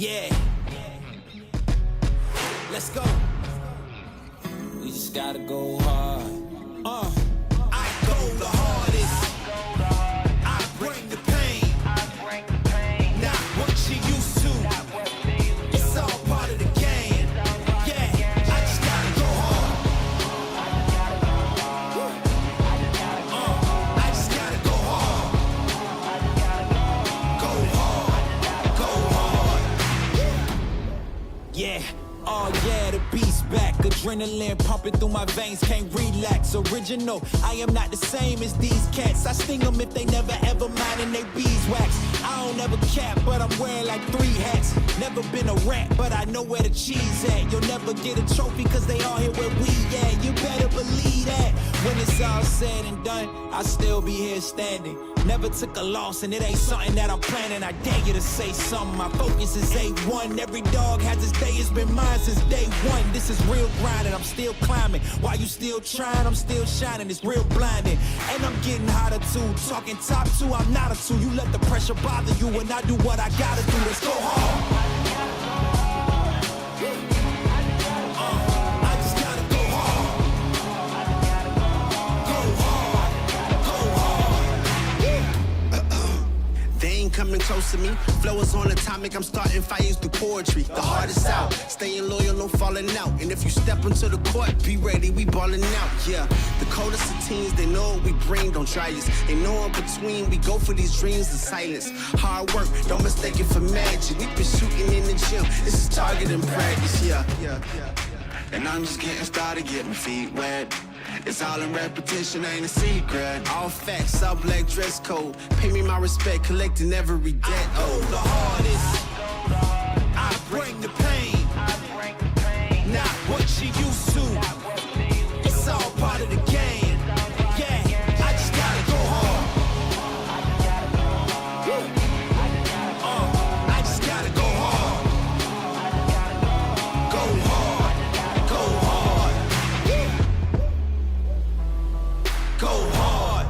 Yeah. Let's go. We just gotta go hard. I go the hardest. I bring the pain. Not what you used to. It's all part of the game. Yeah, I just gotta go hard. I just gotta go hard. Go hard. Go hard. Yeah. Oh yeah, the beat's back. Adrenaline pumping through my veins, can't relax. Original, I am not the same as these cats. I sting them if they never ever mind and they beeswax. I don't ever cap, but I'm wearing like 3 hats. Never been a rat, but I know where the cheese at. You'll never get a trophy cause they all here where we at. You better believe that. When it's all said and done, I'll still be here standing. Never took a loss and it ain't something that I'm planning. I dare you to say something, my focus is A1. Every dog has his day, it's been mine since day one. This is real grind and I'm still climbing. While you still trying, I'm still shining. It's real blinding. And I'm getting hotter too. Talking top 2, I'm not a 2. You let the pressure bother you and I do what I gotta do. Let's go hard. I just gotta go hard. Go hard. Go hard. They ain't coming close to me. Flow is on atomic, I'm starting fires through poetry. The hardest out, staying loyal, no falling out. And if you step into the court, be ready, we ballin' out. Yeah, the coldest of teens, they know what we bring, don't try us. Ain't no in between, we go for these dreams in silence. Hard work, don't mistake it for magic. We been shooting in the gym, this is target and practice. Yeah. And I'm just getting started, get my feet wet. It's all in repetition, ain't a secret. All facts, all black dress code. Pay me my respect, collecting every debt. I go the hardest. I bring the pain. Not what you used to. It's all part of the game. Yeah, I just gotta go hard. I just gotta go hard. Go hard. Go hard. Go hard.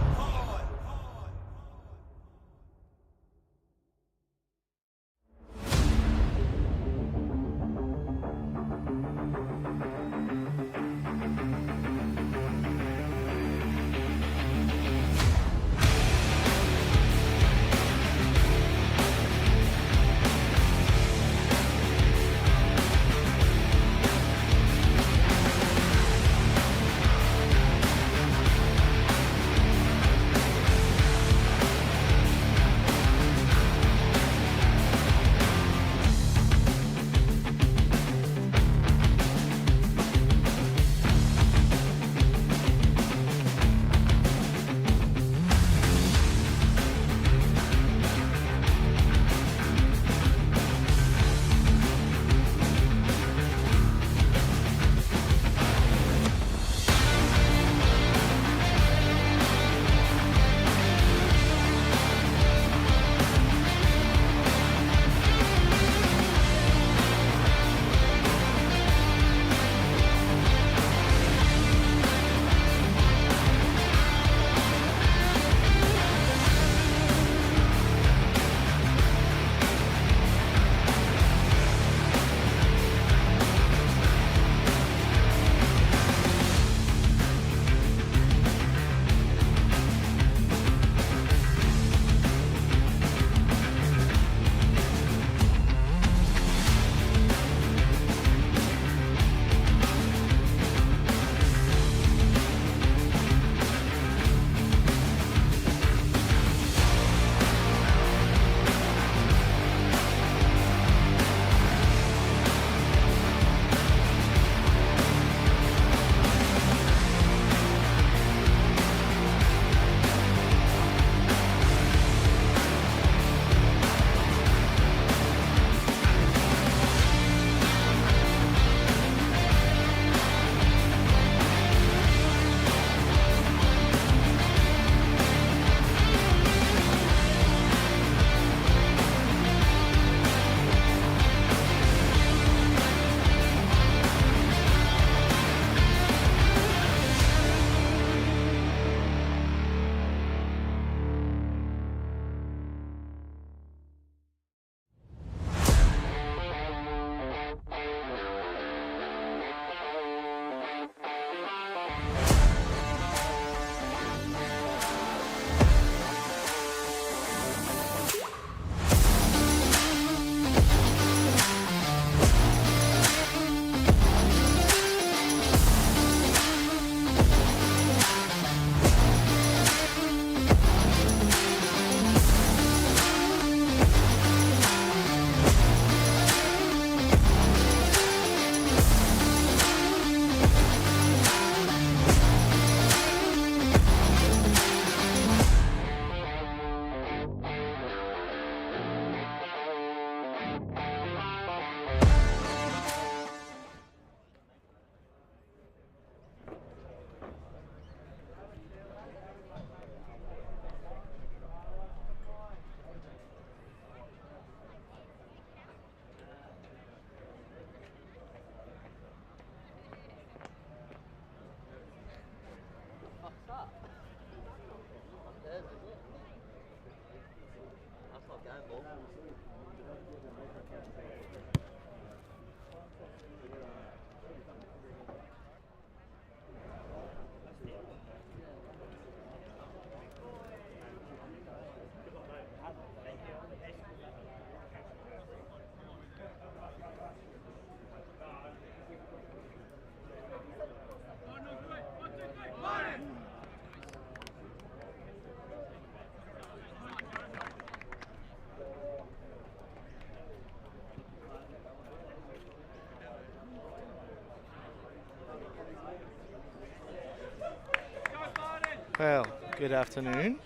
Well, good afternoon.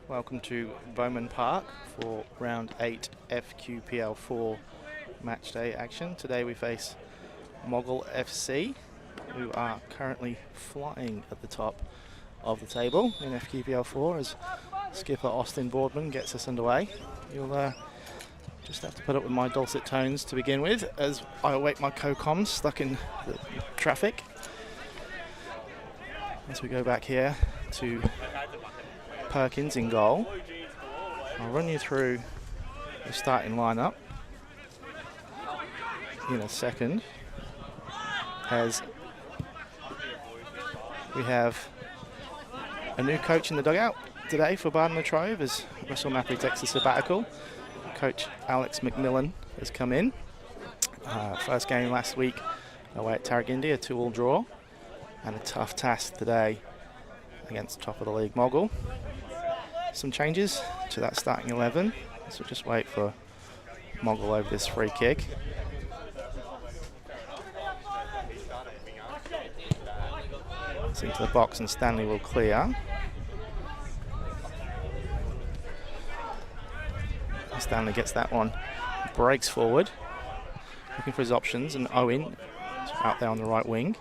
Welcome to Bowman Park for round 8 FQPL4 match day action. Today we face Moggill FC, who are currently flying at the top of the table in FQPL4 as skipper Austin Boardman gets us underway. You'll just have to put up with my dulcet tones to begin with as I await my co-coms stuck in the traffic. As we go back here to Perkins in goal, I'll run you through the starting lineup in a second, as we have a new coach in the dugout today for Bardon Latrobe as Russell Mapley takes a sabbatical. Coach Alex McMillan has come in. First game last week away at Tarragindi, a 2-2 draw, and a tough task today against top of the league Moggill. Some changes to that starting 11, so just wait for Moggill over this free kick. It's into the box and Stanley will clear. Stanley gets that one, breaks forward, looking for his options, and Owen out there on the right wing.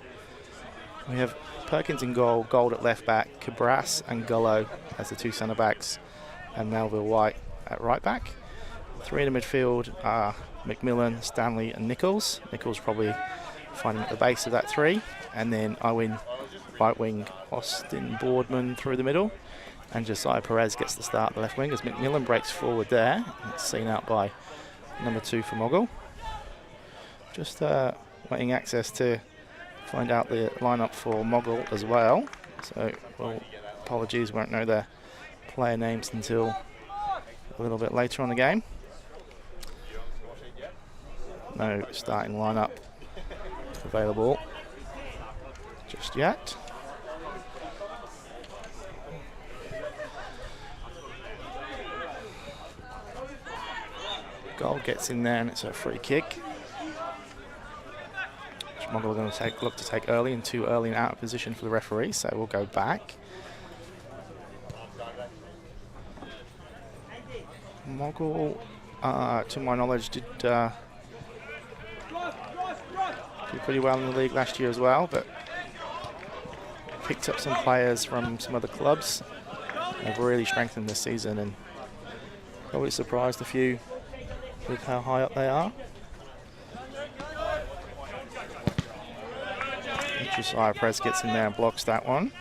We have Perkins in goal, Gold at left back, Cabras and Gullo as the two centre backs, and Melville White at right back. Three in the midfield are McMillan, Stanley and Nichols. Nichols probably finding at the base of that three, and then Owen right wing, Austin Boardman through the middle, and Josiah Perez gets the start at the left wing as McMillan breaks forward there. It's seen out by number 2 for Moggill. Just waiting access to find out the lineup for Moggill as well. So, well, apologies, won't know their player names until a little bit later on the game. No starting lineup available just yet. Goal gets in there and it's a free kick. Moggill are going to look to take early and too early and out of position for the referee, so we'll go back. Moggill, to my knowledge, did pretty well in the league last year as well, but picked up some players from some other clubs. They've really strengthened this season and probably surprised a few with how high up they are. Josiah Perez gets in there and blocks that one.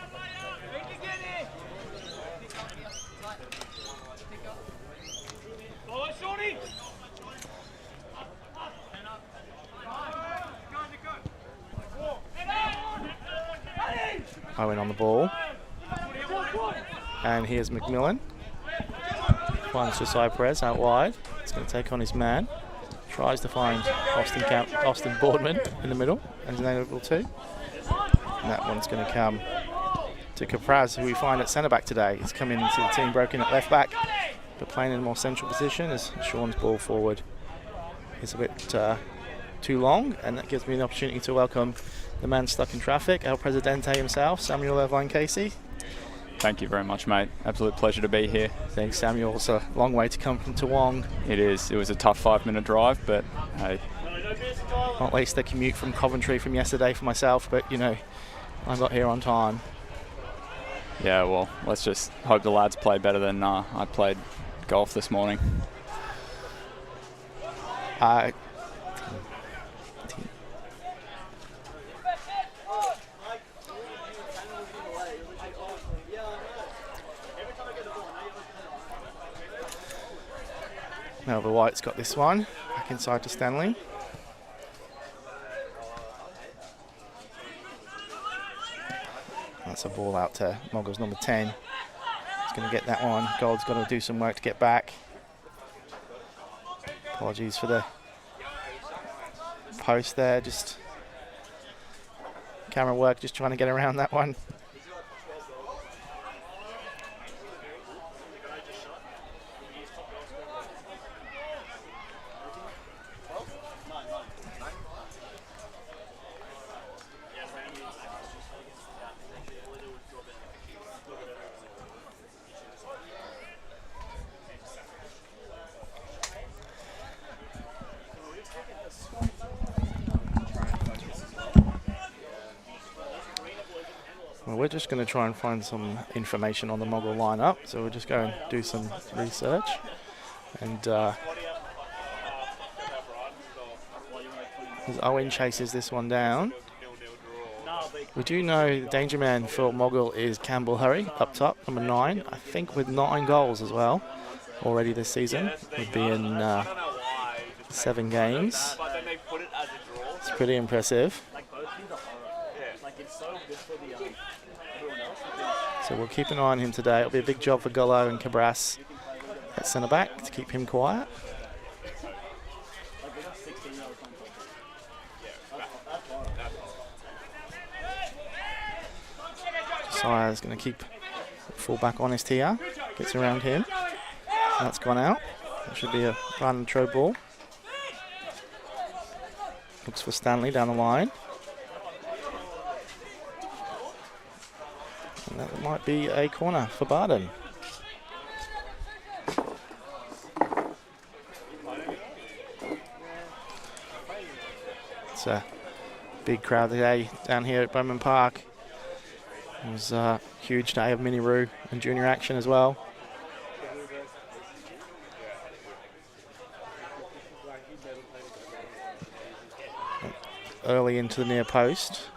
Owen on the ball. And here's McMillan. Finds Josiah Perez out wide. He's going to take on his man. Tries to find Austin Boardman in the middle, and he's unable to. And that one's going to come to Capraz, who we find at centre-back today. He's come into the team, broken at left-back, but playing in a more central position as Sean's ball forward is a bit too long, and that gives me an opportunity to welcome the man stuck in traffic, El Presidente himself, Samuel Irvine Casey. Thank you very much, mate. Absolute pleasure to be here. Thanks, Samuel. It's a long way to come from Toowong. It is. It was a tough 5-minute drive, but hey. Not least the commute from Coventry from yesterday for myself, but, you know, I got here on time. Yeah, well, let's just hope the lads play better than I played golf this morning. Melville White's got this one. Back inside to Stanley. That's a ball out to Moggill's number 10. He's going to get that one. Gold's got to do some work to get back. Apologies for the post there. Just camera work, just trying to get around that one. we're just going to try and find some information on the Moggill lineup. So we'll just go and do some research. And as Owen chases this one down, we do know the danger man for Moggill is Campbell Hurry up top, number 9. I think with 9 goals as well already this season. Would be in 7 games. It's pretty impressive. So we'll keep an eye on him today. It'll be a big job for Gullo and Cabras at centre back to keep him quiet. Josiah's going to keep full back honest here. Gets around him. That's gone out. That should be a Bardon Latrobe ball. Looks for Stanley down the line. And that might be a corner for Bardon. It's a big crowd today down here at Bowman Park. It was a huge day of mini-roo and junior action as well. Early into the near post.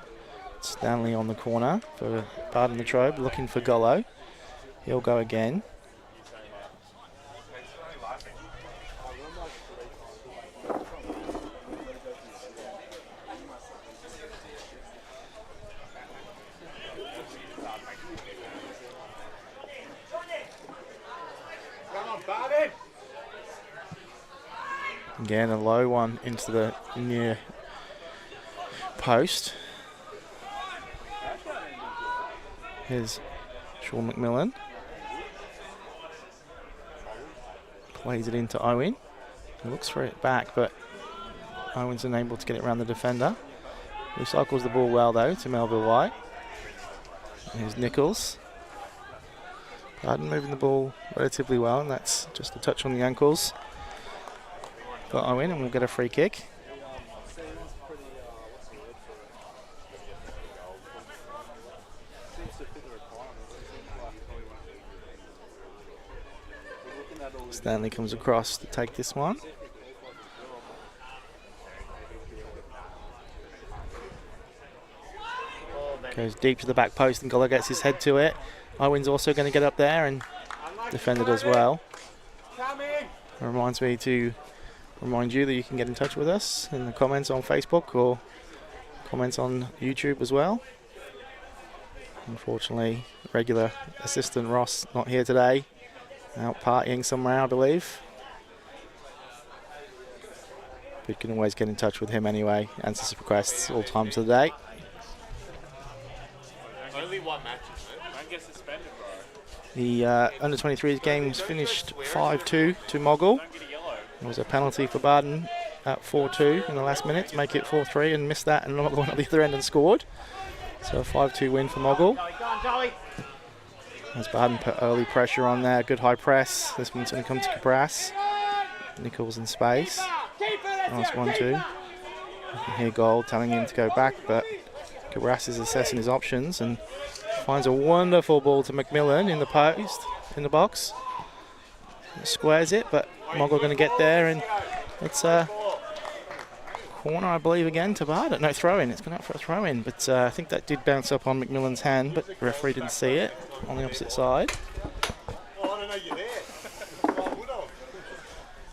Stanley on the corner for Bardon Latrobe, looking for Gullo. He'll go again. Again, a low one into the near post. Here's Sean McMillan. Plays it into Owen. He looks for it back, but Owen's unable to get it around the defender. Recycles the ball well, though, to Melville White. Here's Nichols. Bardon moving the ball relatively well, and that's just a touch on the ankles for Owen, and we'll get a free kick. Stanley comes across to take this one. Goes deep to the back post and Gullo gets his head to it. Owen's also going to get up there and defend it as well. It reminds me to remind you that you can get in touch with us in the comments on Facebook or comments on YouTube as well. Unfortunately, regular assistant Ross not here today. Out partying somewhere, I believe. But you can always get in touch with him anyway. Answers requests all times of the day. Only one match, isn't it? Don't get suspended, bro. The under-23s games finished 5-2 to Moggill. There was a penalty for Bardon at 4-2 in the last minute to make it 4-3 and missed that, and Moggill went at the other end and scored. So a 5-2 win for Moggill. As Bardon put early pressure on there, good high press. This one's going to come to Cabras. Nichols in space. Nice 1-2. You can hear Gold telling him to go back, but Cabras is assessing his options and finds a wonderful ball to McMillan in the post, in the box. Squares it, but Moggill going to get there, and it's a corner, I believe, again to Bardon. No, throw-in. It's gone out for a throw-in, but I think that did bounce up on McMillan's hand, but the referee didn't see it on the opposite side.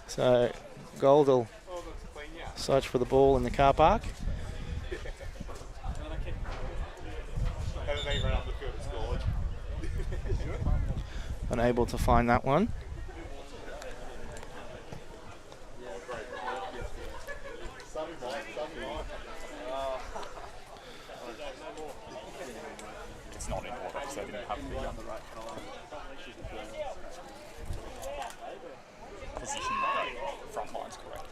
So Gold will search for the ball in the car park. Unable to find that one. It's not in order because they didn't have the position front line's correct.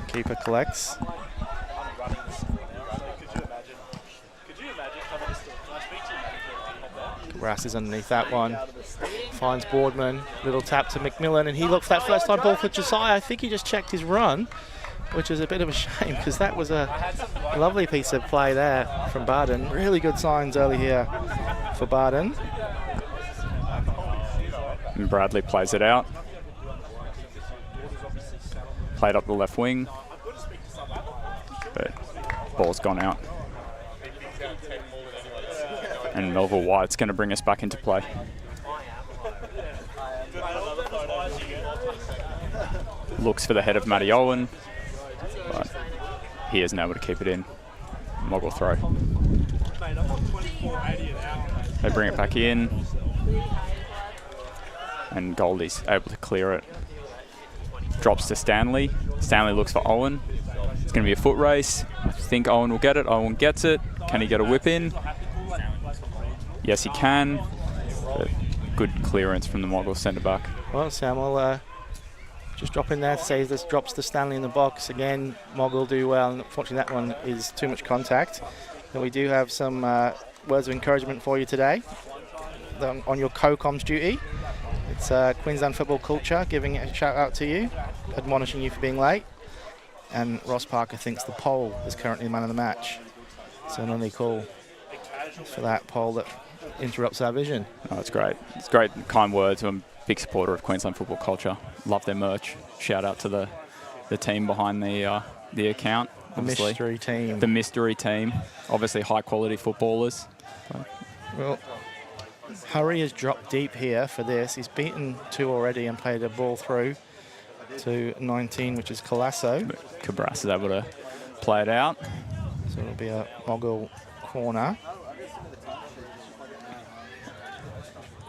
Keeper collects. Cabras is underneath that one. Finds Boardman. Little tap to McMillan, and he looks that first time ball for Josiah. I think he just checked his run. which is a bit of a shame because that was a lovely piece of play there from Bardon. Really good signs early here for Bardon. And Bradley plays it out. Played up the left wing. But ball's gone out. And Melville White's going to bring us back into play. Looks for the head of Matty Owen, but he isn't able to keep it in. Moggill throw. They bring it back in, and Goldie's able to clear it. Drops to Stanley. Stanley looks for Owen. It's going to be a foot race. I think Owen will get it. Owen gets it. Can he get a whip in? Yes, he can. But good clearance from the Moggill centre back. Well, Sam will just drop in there to say this drops to Stanley in the box. Again, Moggill do well, and unfortunately that one is too much contact. And we do have some words of encouragement for you today on your co-coms duty. It's Queensland Football Culture giving a shout out to you, admonishing you for being late. And Ross Parker thinks the pole is currently the man of the match. So an only call for that pole that interrupts our vision. Oh, it's great. It's great, kind words. I'm a big supporter of Queensland Football Culture. Love their merch. Shout out to the team behind the account. The obviously. mystery team. The mystery team. Obviously high quality footballers. Well, Hurry has dropped deep here for this. He's beaten 2 already and played a ball through to 19, which is Colasso. Cabras is able to play it out. So it'll be a Moggill corner.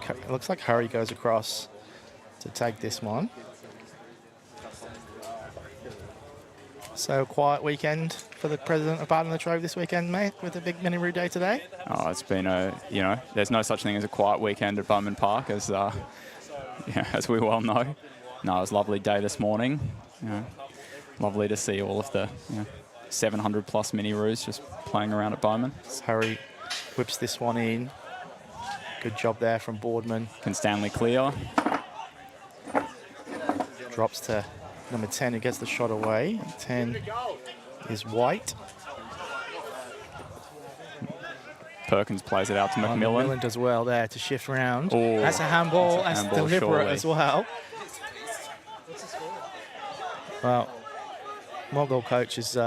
It looks like Hurry goes across to take this one. So quiet weekend for the president of Bardon Latrobe this weekend, mate, with a big mini-roo day today. Oh, it's been there's no such thing as a quiet weekend at Bowman Park, as as we well know. No, it was a lovely day this morning. Lovely to see all of the 700 plus mini-roos just playing around at Bowman. Hurry whips this one in. Good job there from Boardman. Can Stanley clear? Drops to number 10 who gets the shot away. 10 is White. Perkins plays it out to McMillan. McMillan does well there to shift round. Oh, that's a handball. That's deliberate surely. as well. Well, Moggill coach is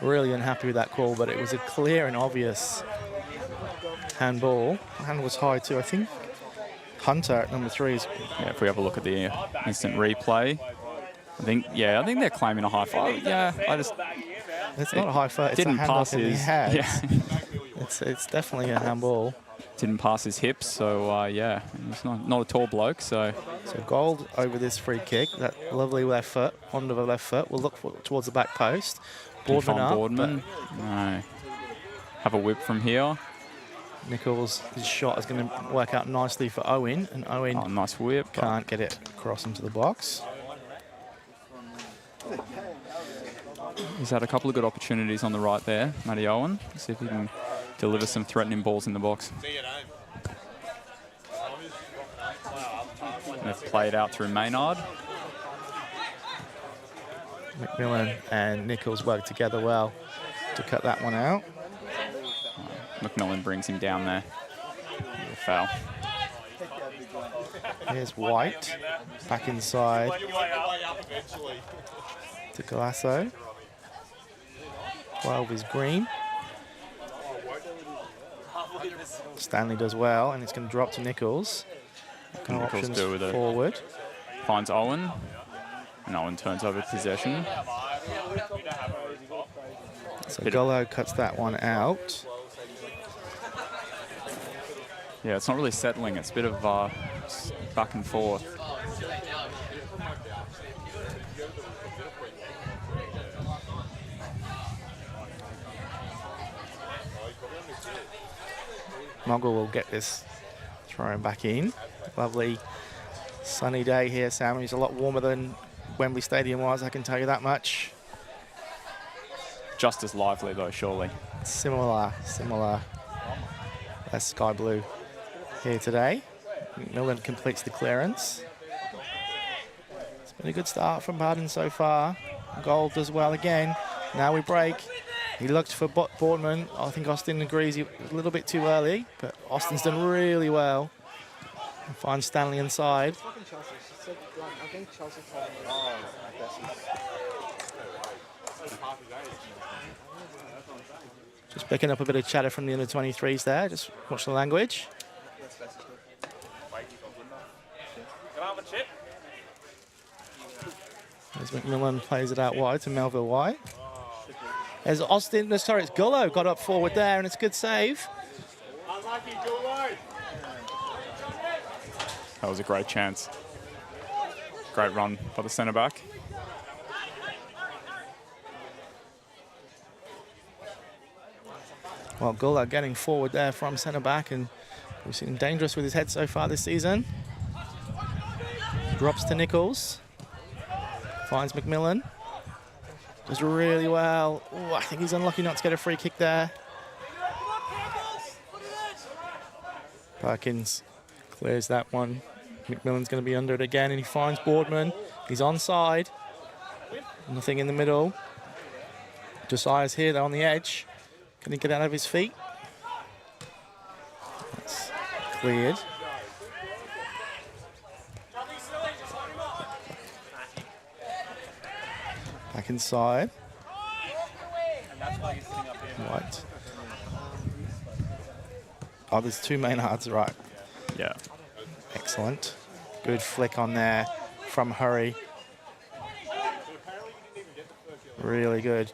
really unhappy with that call, but it was a clear and obvious handball. Hand was high too, I think. Hunter at number 3 is... Yeah, if we have a look at the instant replay, I think they're claiming a high five. Yeah, It's not a high foot, it's a didn't handoff pass in the his head. yeah. It's definitely a handball. Didn't pass his hips, so he's not a tall bloke. So Gold over this free kick. That lovely left foot, onto the left foot. We'll look towards the back post. Boardman up. Boardman. No. Have a whip from here. Nichols' his shot is going to work out nicely for Owen, and Owen nice whip. Can't get it across into the box. He's had a couple of good opportunities on the right there, Matty Owen. See if he can deliver some threatening balls in the box. And they've played out through Maynard. McMillan and Nichols work together well to cut that one out. McMillan brings him down there. A foul. Here's White, back inside to Colasso. 12 is Green. Stanley does well, and it's going to drop to Nichols. No options forward. Finds Owen, and Owen turns over possession. So Gullo cuts that one out. Yeah, it's not really settling. It's a bit of back and forth. Moggill will get this thrown back in. Lovely sunny day here, Sam. It's a lot warmer than Wembley Stadium was, I can tell you that much. Just as lively though, surely. Similar. Less sky blue here today. McMillan completes the clearance. It's been a good start from Bardon so far. Gold does well again. Now we break. He looked for Boardman. I think Austin agrees he was a little bit too early, but Austin's done really well. And finds Stanley inside. Just picking up a bit of chatter from the under 23s there. Just watch the language. As McMillan plays it out wide to Melville White. As Austin, no, sorry, it's Gullo got up forward there, and it's a good save. That was a great chance. Great run by the centre back. Well, Gullo getting forward there from centre back, and we've seen him dangerous with his head so far this season. Drops to Nichols. Finds McMillan. Does really well. Ooh, I think he's unlucky not to get a free kick there. Perkins clears that one. McMillan's going to be under it again, and he finds Boardman. He's onside. Nothing in the middle. Josiah's here, though, on the edge. Can he get out of his feet? That's cleared. Back inside. Right. Oh, there's two Maynards, right. Yeah. Excellent. Good flick on there from Hurry. Really good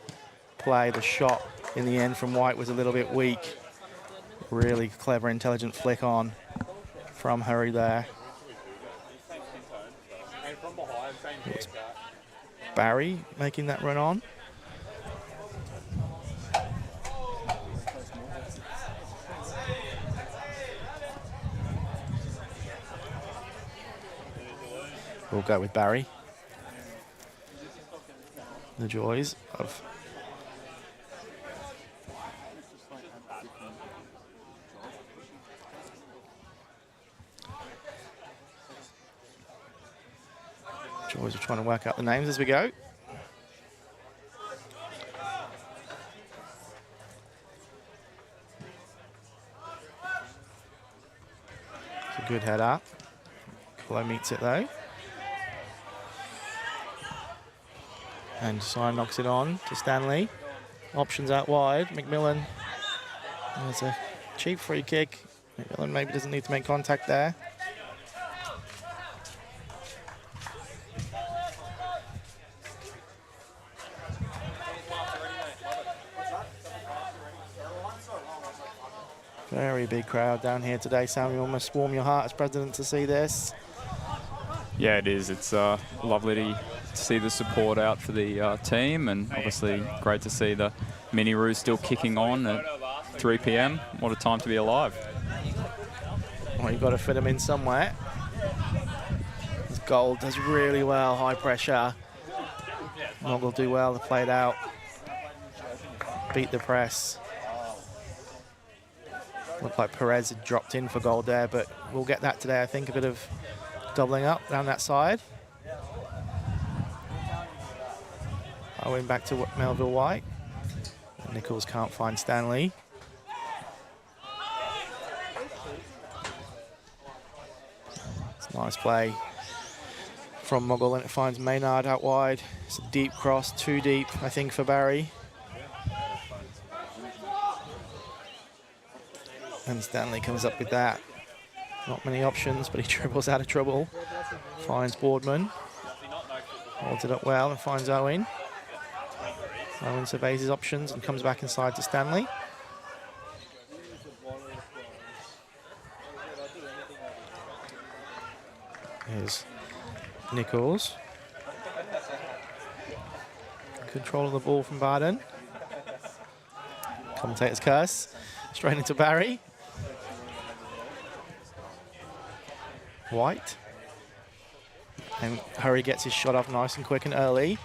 play. The shot in the end from White was a little bit weak. Really clever, intelligent flick on from Hurry there. It's Barry making that run on. We'll go with Barry. The joys of trying to work out the names as we go. It's a good head up. Colo meets it though. And Sion knocks it on to Stanley. Options out wide. McMillan. There's a cheap free kick. McMillan maybe doesn't need to make contact there. Very big crowd down here today, Sam. You almost warm your heart as president to see this. Yeah, it is. It's lovely to see the support out for the team, and obviously great to see the Mini Roos still kicking on at 3 p.m. What a time to be alive. Well, you've got to fit them in somewhere. Gold does really well, high pressure. Moggill do well to play it out. Beat the press. Looked like Perez had dropped in for Gold there, but we'll get that today, I think. A bit of doubling up down that side. Owen back to Melville White. Nichols can't find Stanley. It's a nice play from Moggill, and it finds Maynard out wide. It's a deep cross, too deep, I think, for Barry. And Stanley comes up with that. Not many options, but he dribbles out of trouble. Finds Boardman. Holds it up well and finds Owen. Owen surveys his options and comes back inside to Stanley. Here's Nichols. Control of the ball from Bardon. Commentator's curse. Straight into Barry. White. And Hurry gets his shot off nice and quick and early.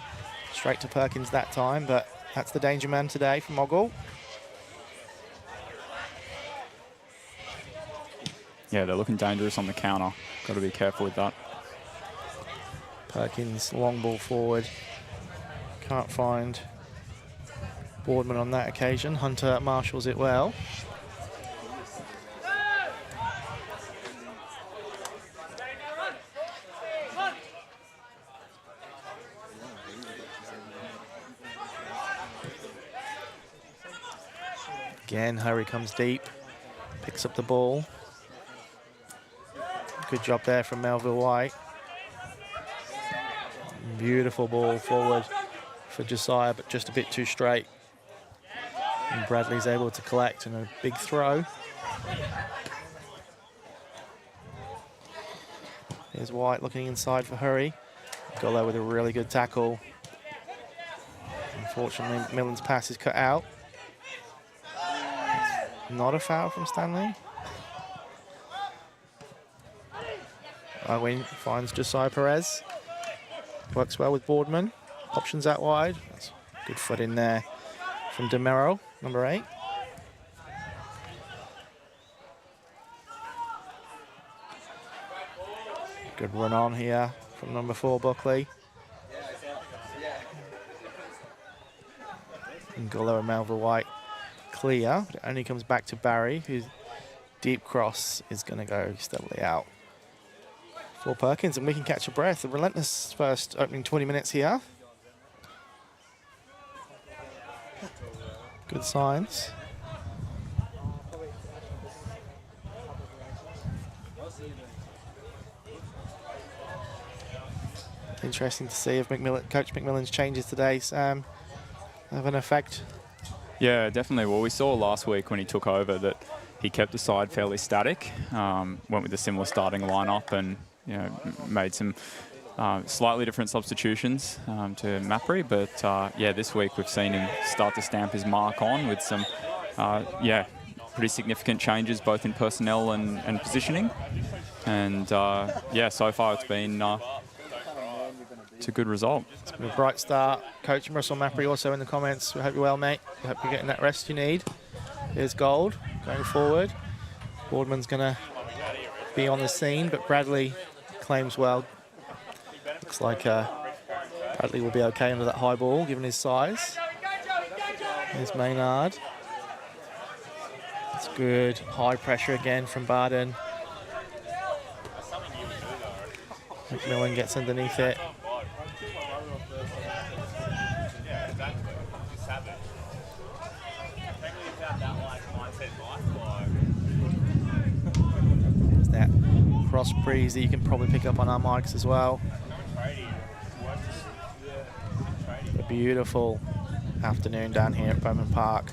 Straight to Perkins that time, but that's the danger man today from Moggill. Yeah, they're looking dangerous on the counter. Got to be careful with that. Perkins, long ball forward. Can't find Boardman on that occasion. Hunter marshals it well. Again, Hurry comes deep, picks up the ball. Good job there from Melville White. Beautiful ball forward for Josiah, but just a bit too straight. And Bradley's able to collect and a big throw. Here's White looking inside for Hurry. Got there with a really good tackle. Unfortunately, Millen's pass is cut out. Not a foul from Stanley. Owen finds Josiah Perez. Works well with Boardman. Options out wide. That's good foot in there from DeMero, number 8. Good run on here from number 4, Buckley. And Gullo and Melville White clear, but it only comes back to Barry, whose deep cross is going to go steadily out for Perkins, and we can catch a breath. The relentless first opening 20 minutes here. Good signs. Interesting to see if Coach McMillan's changes today, Sam, have an effect. Yeah, definitely. Well, we saw last week when he took over that he kept the side fairly static, went with a similar starting lineup, and made some slightly different substitutions to Mapri. But yeah, this week we've seen him start to stamp his mark on with some pretty significant changes both in personnel and positioning. And yeah, so far it's been it's a good result. It's been a bright start. Coach Russell Mapri also in the comments. We hope you're well, mate. We hope you're getting that rest you need. Here's Gold going forward. Boardman's going to be on the scene, but Bradley claims well. Looks like Bradley will be okay under that high ball, given his size. Here's Maynard. It's good. High pressure again from Bardon. McMillan gets underneath it. There's that cross breeze that you can probably pick up on our mics as well. A beautiful afternoon down here at Bowman Park.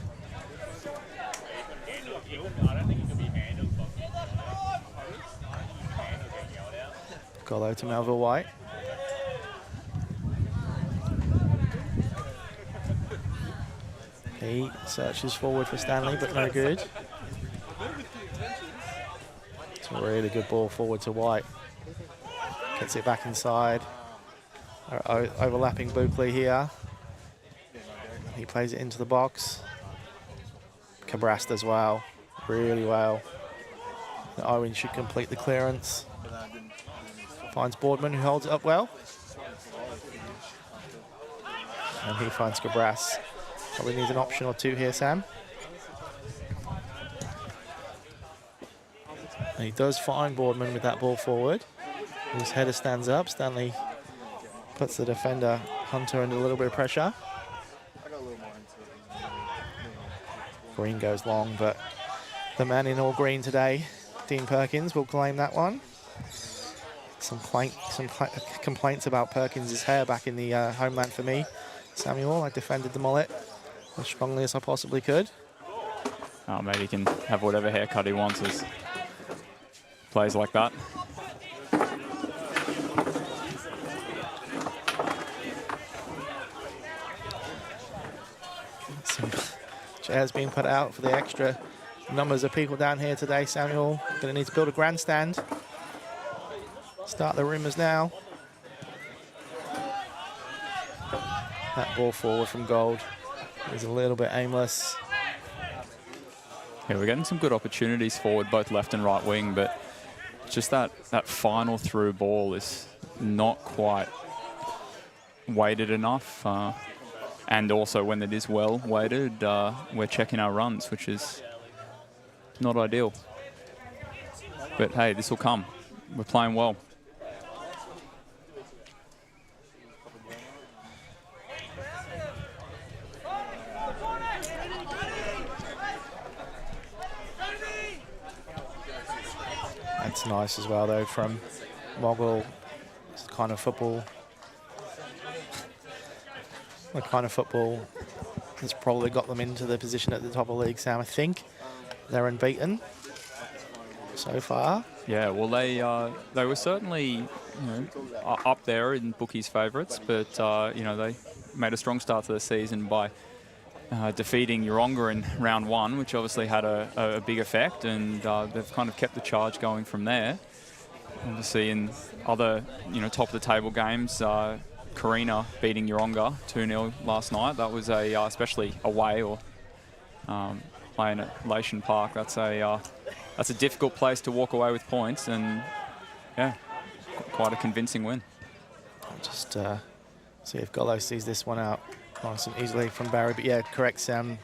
Gollo to Melville White. He searches forward for Stanley, but no good. It's a really good ball forward to White. Gets it back inside. Overlapping Buckley here. He plays it into the box. Cabrast as well, really well. Owen should complete the clearance. Finds Boardman, who holds it up well. And he finds Cabrast. Probably needs an option or two here, Sam. And he does find Boardman with that ball forward. His header stands up. Stanley puts the defender, Hunter, under a little bit of pressure. Green goes long, but the man in all green today, Dean Perkins, will claim that one. Some complaints about Perkins' hair back in the homeland for me, Samuel. I defended the mullet as strongly as I possibly could. Oh, mate, he can have whatever haircut he wants as plays like that. Some chairs being put out for the extra numbers of people down here today, Samuel. Going to need to build a grandstand. Start the rumours now. That ball forward from Gold is a little bit aimless. Yeah, we're getting some good opportunities forward, both left and right wing, but just that final through ball is not quite weighted enough. And also when it is well weighted, we're checking our runs, which is not ideal. But hey, this will come. We're playing well. That's nice as well, though, from Moggill. It's the kind of football that's probably got them into the position at the top of the league, Sam. I think they're unbeaten so far. Yeah, well, they were certainly up there in bookies' favourites, but they made a strong start to the season by defeating Yeronga in round 1, which obviously had a big effect, and they've kind of kept the charge going from there. Obviously, in other top of the table games, Carina beating Yeronga 2-0 last night. That was especially away or playing at Lation Park. That's a difficult place to walk away with points, and yeah, quite a convincing win. I'll just see if Gollo sees this one out nice and easily from Barry. But yeah, correct, Sam.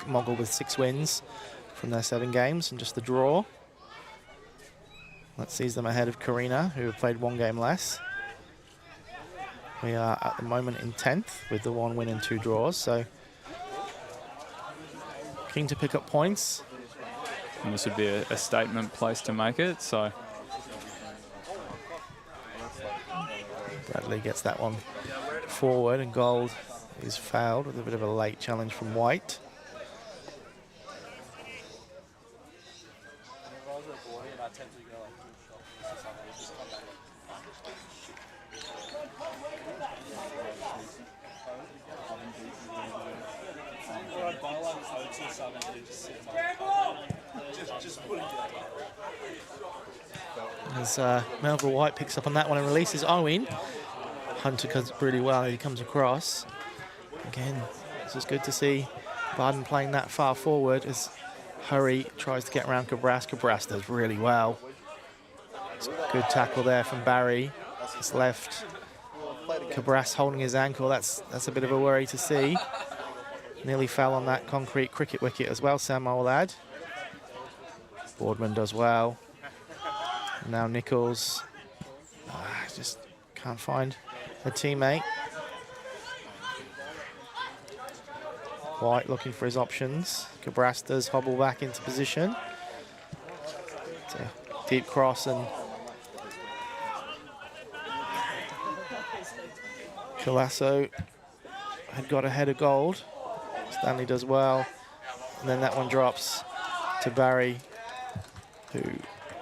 Moggill with 6 wins from their 7 games and just the draw. That sees them ahead of Carina, who have played 1 game less. We are at the moment in 10th with the 1 win and 2 draws, so keen to pick up points. And this would be a statement place to make it, so. Bradley gets that one forward, and Gold is fouled with a bit of a late challenge from White. As Melville White picks up on that one and releases Owen. Hunter does really well. He comes across. Again, this is good to see Bardon playing that far forward as Hurry tries to get around Cabras. Cabras does really well. It's a good tackle there from Barry. It's left Cabras holding his ankle. That's a bit of a worry to see. Nearly fell on that concrete cricket wicket as well, Sam, I will add. Boardman does well. Now Nichols just can't find a teammate. White looking for his options. Cabras does hobble back into position. It's a deep cross, and Colasso had got ahead of Gold. Stanley does well. And then that one drops to Barry, who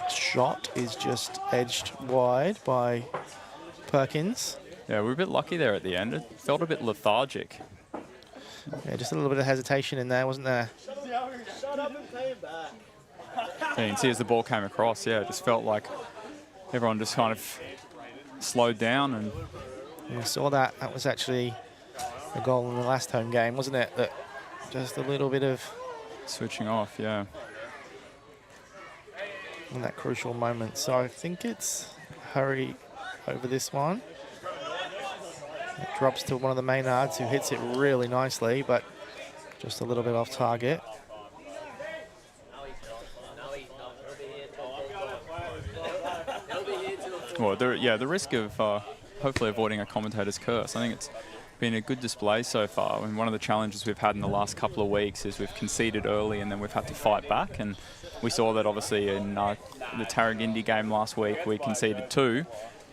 shot is just edged wide by Perkins. Yeah, we were a bit lucky there at the end. It felt a bit lethargic. Yeah, just a little bit of hesitation in there, wasn't there? Yeah, you can see as the ball came across, yeah, it just felt like everyone just kind of slowed down. And we saw that. That was actually a goal in the last home game, wasn't it? That just a little bit of switching off, yeah. In that crucial moment. So I think it's Hurry over this one. It drops to one of the Maynards, who hits it really nicely, but just a little bit off target. Well, the risk of hopefully avoiding a commentator's curse. I think it's been a good display so far. And one of the challenges we've had in the last couple of weeks is we've conceded early and then we've had to fight back. And we saw that obviously in the Tarragindi game last week, we conceded 2.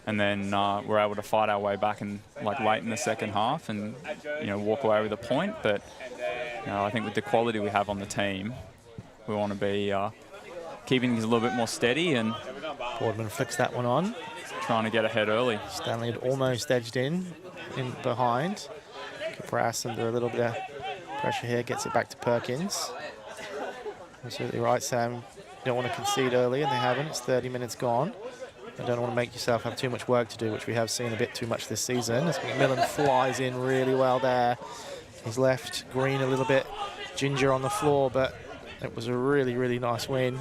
And then we're able to fight our way back in late in the second half and walk away with a point. But I think with the quality we have on the team, we want to be keeping things a little bit more steady, and Boardman flicks that one on, trying to get ahead early. Stanley had almost edged in behind. Cabras under a little bit of pressure here, gets it back to Perkins. Absolutely right, Sam. You don't want to concede early, and they haven't. It's 30 minutes gone. You don't want to make yourself have too much work to do, which we have seen a bit too much this season. As McMillan flies in really well there. He's left Green a little bit ginger on the floor, but it was a really, really nice win.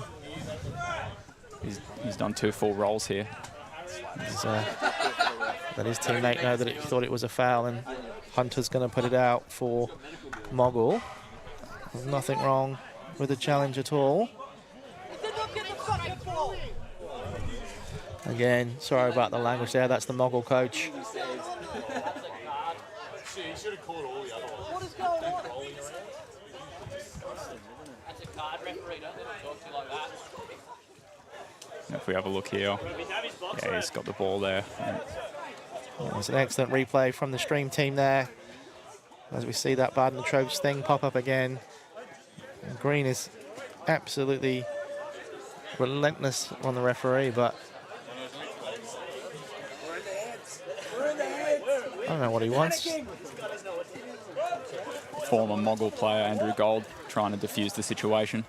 He's done 2 full rolls here. Let his teammate know that he thought it was a foul and Hunter's going to put it out for Moggill. There's nothing wrong with the challenge at all. Again, sorry about the language there. That's the Moggill coach. If we have a look here, yeah, he's got the ball there. It's an excellent replay from the stream team there. As we see that Bardon Latrobe thing pop up again. And Green is absolutely relentless on the referee, but I don't know what he wants. Former Moggill player Andrew Gold trying to defuse the situation.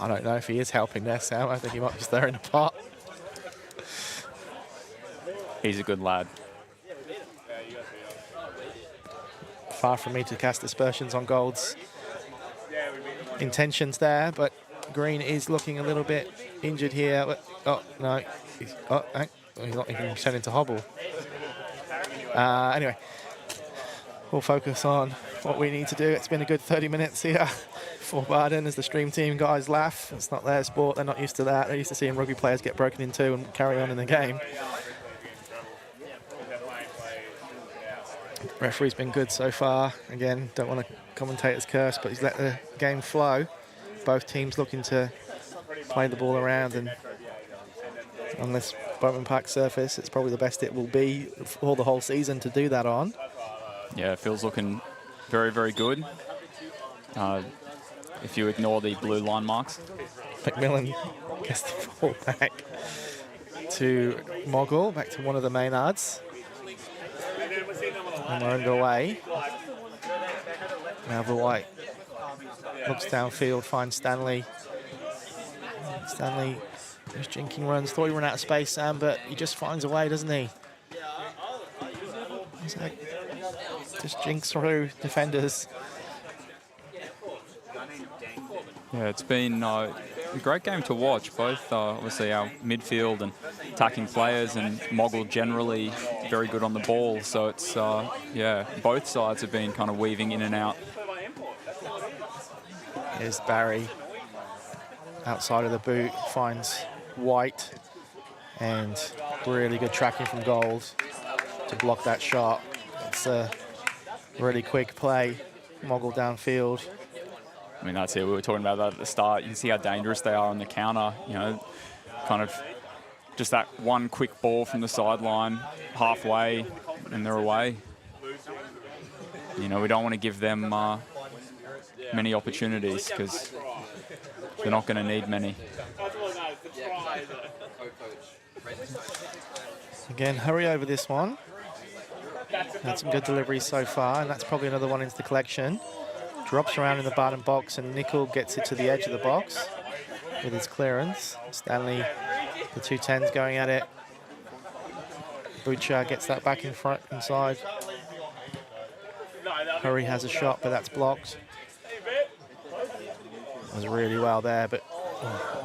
I don't know if he is helping there, Sam. I think he might be stirring the pot. He's a good lad. Far from me to cast aspersions on Gold's intentions there, but Green is looking a little bit injured here. But, oh, no. He's not even turning to hobble. Anyway, we'll focus on what we need to do. It's been a good 30 minutes here for Bardon as the stream team guys laugh. It's not their sport. They're not used to that. They're used to seeing rugby players get broken into and carry on in the game. Referee's been good so far. Again, don't want to commentator's curse, but he's let the game flow. Both teams looking to play the ball around, and on this Bowman Park surface, it's probably the best it will be for the whole season to do that on. Yeah, Phil's looking very, very good. If you ignore the blue line marks. McMillan gets the ball back to Moggill, back to one of the Maynards. And we're underway. Now the White looks downfield, finds Stanley. Stanley just jinking runs. Thought he ran out of space, Sam, but he just finds a way, doesn't he? He's like, just jinks through defenders. Yeah, it's been a great game to watch. Both, obviously, our midfield and attacking players, and Moggill generally very good on the ball. So it's, yeah, both sides have been kind of weaving in and out. Here's Barry outside of the boot, finds White, and really good tracking from Gold to block that shot. It's a really quick play. Moggill downfield. I mean, that's it. We were talking about that at the start. You can see how dangerous they are on the counter. You know, kind of just that one quick ball from the sideline, halfway, and they're away. You know, we don't want to give them many opportunities because they're not going to need many. Again, hurry over this one. Had some good deliveries so far, and that's probably another one into the collection. Drops around in the Bardon box, and Nickel gets it to the edge of the box with his clearance. Stanley, the 210s going at it. Butcher gets that back in front, inside. Hurry has a shot, but that's blocked. Was really well there, but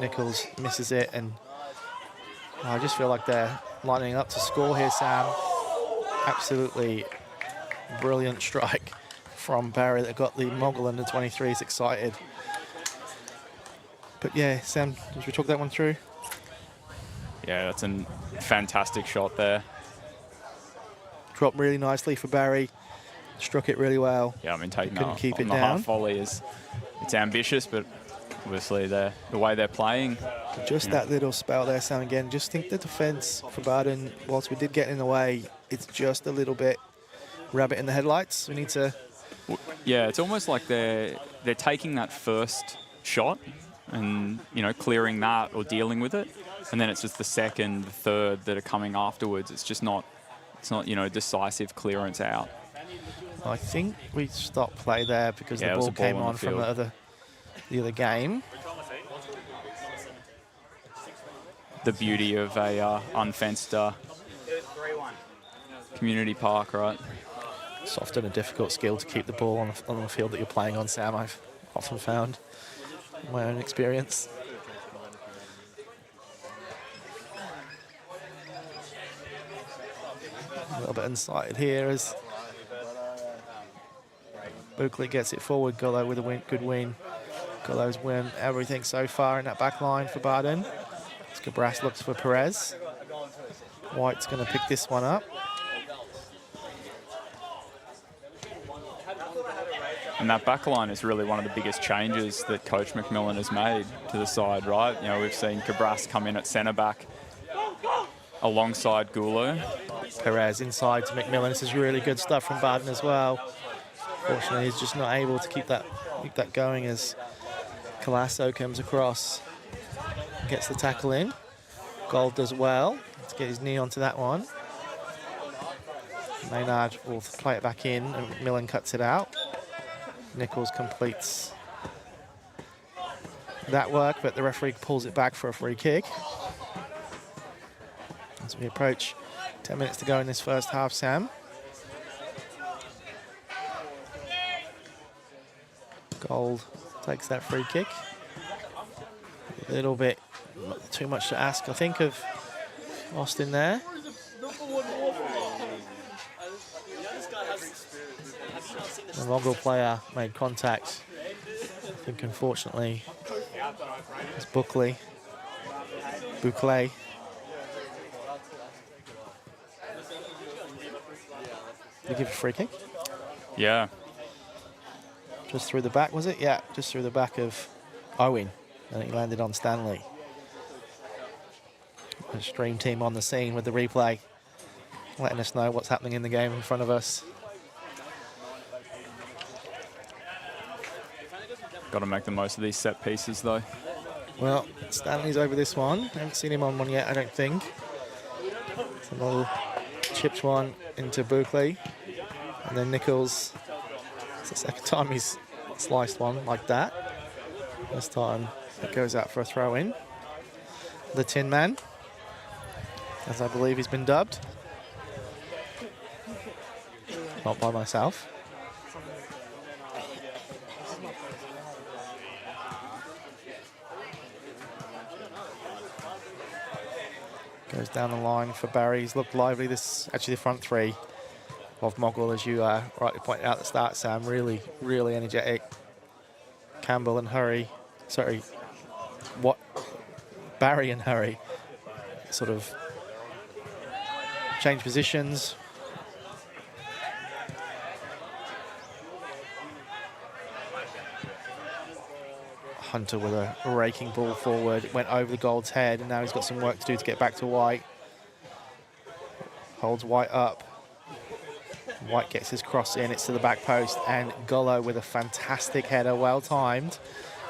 Nichols misses it, and I just feel like they're lining up to score here, Sam. Absolutely brilliant strike from Barry that got the Moggill under 23s excited. But yeah, Sam, did we talk that one through? Yeah, that's a fantastic shot there. Dropped really nicely for Barry. Struck it really well. Yeah, I mean, taking couldn't keep it the down. half volley it's ambitious, but obviously the way they're playing. Just that little spell there, Sam, again. Just think the defence for Bardon, whilst we did get in the way, it's just a little bit rabbit in the headlights. We need to... Yeah, it's almost like they're taking that first shot and, you know, clearing that or dealing with it. And then it's just the second, the third that are coming afterwards. It's just not, you know, decisive clearance out. I think we stopped play there because the ball came on from the other game. The beauty of a unfenced community park, right? It's often a difficult skill to keep the ball on the field that you're playing on, Sam. I've often found in my own experience. A little bit inside here as Buckley gets it forward. Gollo with a good win. Gollo's win everything so far in that back line for Bardon. Cabras looks for Perez. White's going to pick this one up. And that back line is really one of the biggest changes that Coach McMillan has made to the side, right? You know, we've seen Cabras come in at centre back alongside Gulu. Perez inside to McMillan. This is really good stuff from Bardon as well. Fortunately, he's just not able to keep that going as Colasso comes across. Gets the tackle in. Gold does well. Let's get his knee onto that one. Maynard will play it back in and McMillan cuts it out. Nichols completes that work, but the referee pulls it back for a free kick. As we approach 10 minutes to go in this first half, Sam. Gold takes that free kick. A little bit too much to ask, I think, of Austin there. The Moggill player made contact. I think, unfortunately, it's Buckley. You give a free kick? Yeah. Just through the back, was it? Yeah, just through the back of Owen. And he landed on Stanley. The stream team on the scene with the replay, letting us know what's happening in the game in front of us. Got to make the most of these set pieces, though. Well, Stanley's over this one. I haven't seen him on one yet, I don't think. It's a little chipped one into Buckley. And then Nichols, it's the second time he's sliced one like that. This time it goes out for a throw-in. The Tin Man, as I believe he's been dubbed. Not by myself. Goes down the line for Barry. He's looked lively. This actually the front three of Moggill, as you rightly pointed out at the start, Sam. Really, really energetic. Campbell and Hurry. Sorry, what? Barry and Hurry sort of change positions. Hunter with a raking ball forward. It went over the Gold's head, and now he's got some work to do to get back to White. Holds White up. White gets his cross in. It's to the back post, and Gollo with a fantastic header, well timed.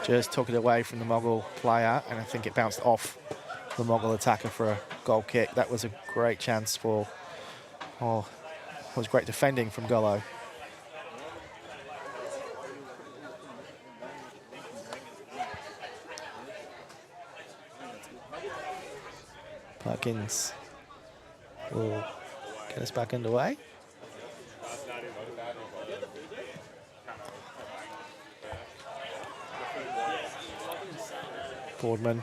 Just took it away from the Moggill player, and I think it bounced off the Moggill attacker for a goal kick. That was a great chance for, oh, it was great defending from Gollo. Perkins will get us back underway. Boardman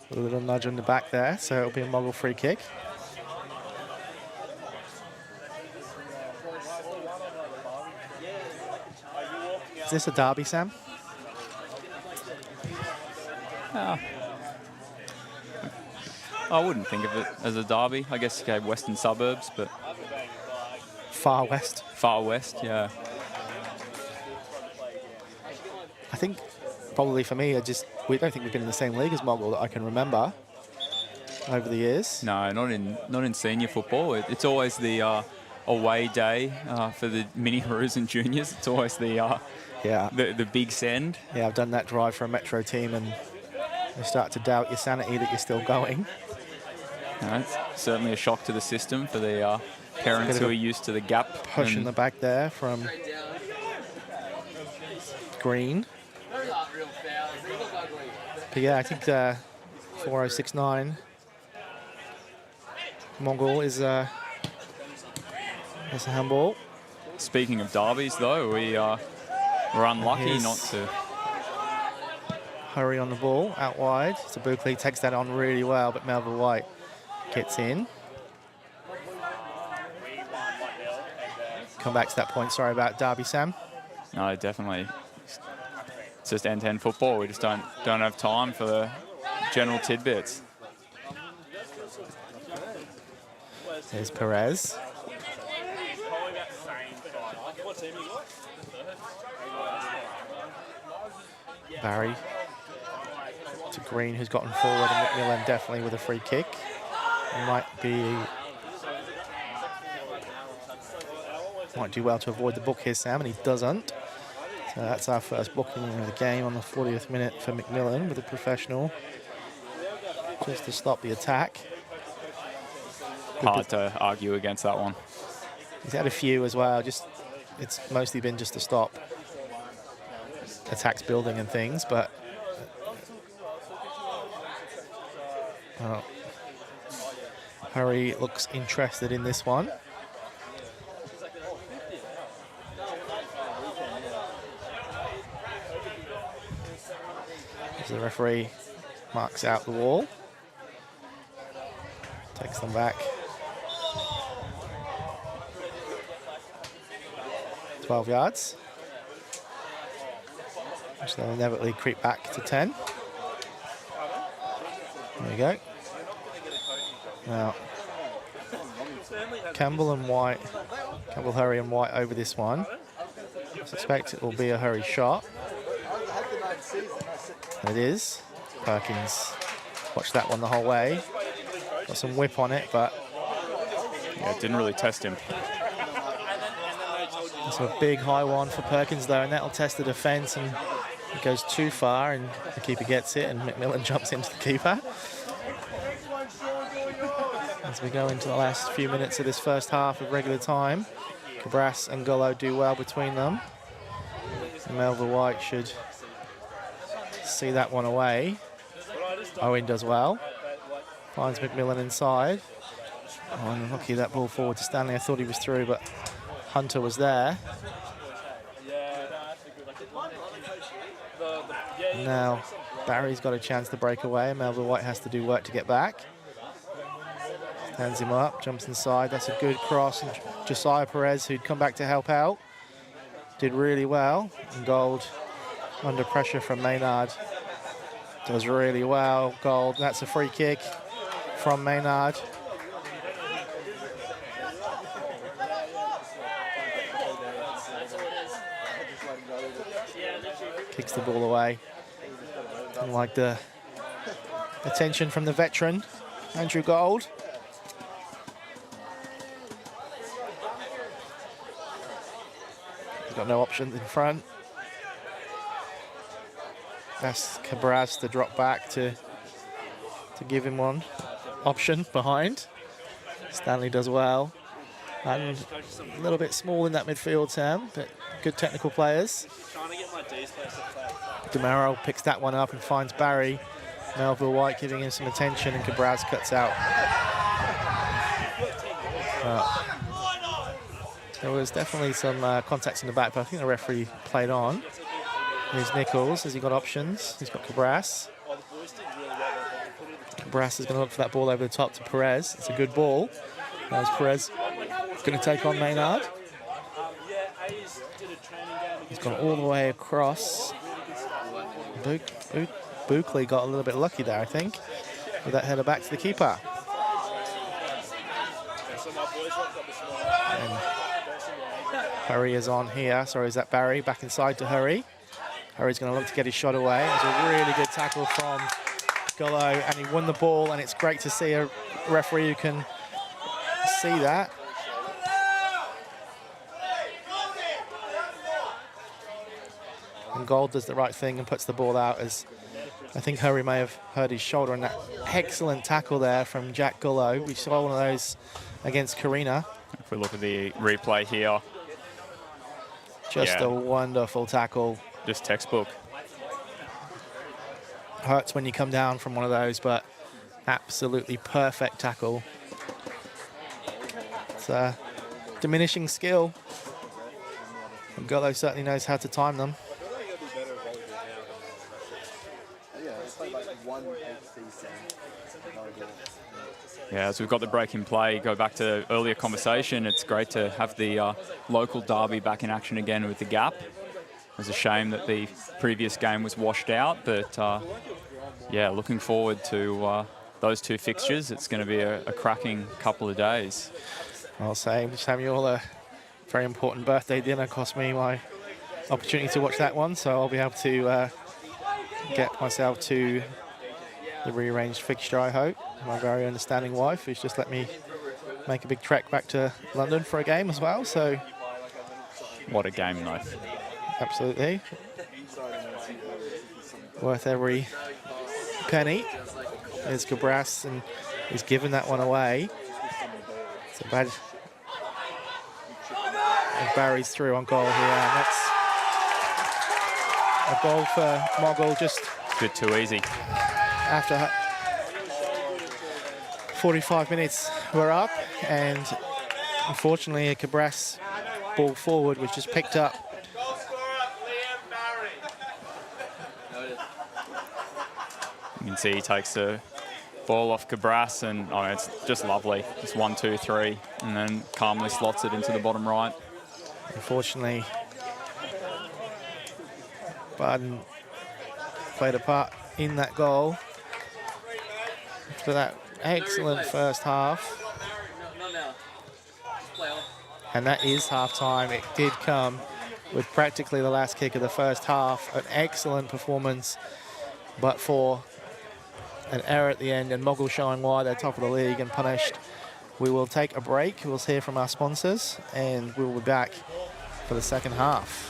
with a little nudge on the back there, so it'll be a Moggill free kick. Is this a derby, Sam? I wouldn't think of it as a derby. I guess, okay, western suburbs, but... Far west. Far west, yeah. I think probably for me, we don't think we've been in the same league as Moggill that I can remember over the years. No, not in senior football. It's always the away day for the mini Maroons and juniors. It's always the big send. Yeah, I've done that drive for a Metro team, and you start to doubt your sanity that you're still going. It's certainly a shock to the system for the parents who are used to the gap. Push in the back there from Green. But yeah, I think 4069 Moggill is a handball. Speaking of derbies, though, we're unlucky not to. Hurry on the ball out wide. So Buckley takes that on really well, but Melville White gets in. Come back to that point. Sorry about Derby, Sam. No, definitely. It's just end-to-end football. We just don't have time for the general tidbits. There's Perez. Barry to Green, who's gotten forward, and McMillan definitely with a free kick. Might do well to avoid the book here, Sam, and he doesn't. So that's our first booking of the game on the 40th minute for McMillan with a professional, just to stop the attack. Hard to argue against that one. He's had a few as well. It's mostly been just to stop attacks building and things, but Hurry looks interested in this one. As the referee marks out the wall, takes them back 12 yards, which they'll inevitably creep back to 10. There we go. Now, Campbell, Hurry and White over this one. I suspect it will be a Hurry shot. And it is. Perkins watched that one the whole way. Got some whip on it, but yeah, it didn't really test him. It's a big high one for Perkins though, and that'll test the defence, and it goes too far and the keeper gets it, and McMillan jumps into the keeper. As we go into the last few minutes of this first half of regular time, Cabras and Gullo do well between them. And Melville White should see that one away. Owen does well. Finds McMillan inside. Oh, and unlucky that ball forward to Stanley. I thought he was through, but Hunter was there. Now Barry's got a chance to break away. Melville White has to do work to get back. Stands him up, jumps inside. That's a good cross. And Josiah Perez, who'd come back to help out, did really well. And Gold, under pressure from Maynard, does really well. Gold, that's a free kick from Maynard. Kicks the ball away. Don't like the attention from the veteran, Andrew Gold. He's got no options in front. That's Cabras to drop back to give him one option behind. Stanley does well. And a little bit small in that midfield, Sam, but good technical players. DeMaro picks that one up and finds Barry. Melville White giving him some attention, and Cabras cuts out. There was definitely some contacts in the back, but I think the referee played on. Here's Nichols, has he got options? He's got Cabras. Cabras is going to look for that ball over the top to Perez. It's a good ball. There's Perez going to take on Maynard. He's gone all the way across. Buckley got a little bit lucky there, I think, with that header back to the keeper. And Hurry is on here. Sorry, is that Barry? Back inside to Hurry. Hurry's going to look to get his shot away. It was a really good tackle from Gullo, and he won the ball, and it's great to see a referee who can see that. And Gold does the right thing and puts the ball out, as I think Hurry may have hurt his shoulder, and that excellent tackle there from Jack Gullo. We saw one of those against Karina. If we look at the replay here. Just a wonderful tackle. Just textbook. Hurts when you come down from one of those, but absolutely perfect tackle. It's a diminishing skill. And Gullo certainly knows how to time them. Yeah, as we've got the break in play, go back to earlier conversation, it's great to have the local derby back in action again with the Gap. was a shame that the previous game was washed out, but yeah, looking forward to those two fixtures. It's going to be a cracking couple of days. I'll say, Samuel, a very important birthday dinner cost me my opportunity to watch that one, so I'll be able to get myself to the rearranged fixture, I hope. My very understanding wife who's just let me make a big trek back to London for a game as well, so... What a game, though. Absolutely. Worth every penny. There's Cabras, and he's given that one away. It's a bad... And Barry's through on goal here, and that's a goal for Moggill just... It's a bit too easy. After 45 minutes we're up, and unfortunately a Cabras ball forward was just picked up. You can see he takes the ball off Cabras, and oh, it's just lovely. Just 1, 2, 3, and then calmly slots it into the bottom right. Unfortunately, Bardon played a part in that goal. For that excellent first half. And that is half-time. It did come with practically the last kick of the first half. An excellent performance, but for an error at the end, and Moggill showing why they're top of the league and punished. We will take a break. We'll hear from our sponsors, and we'll be back for the second half.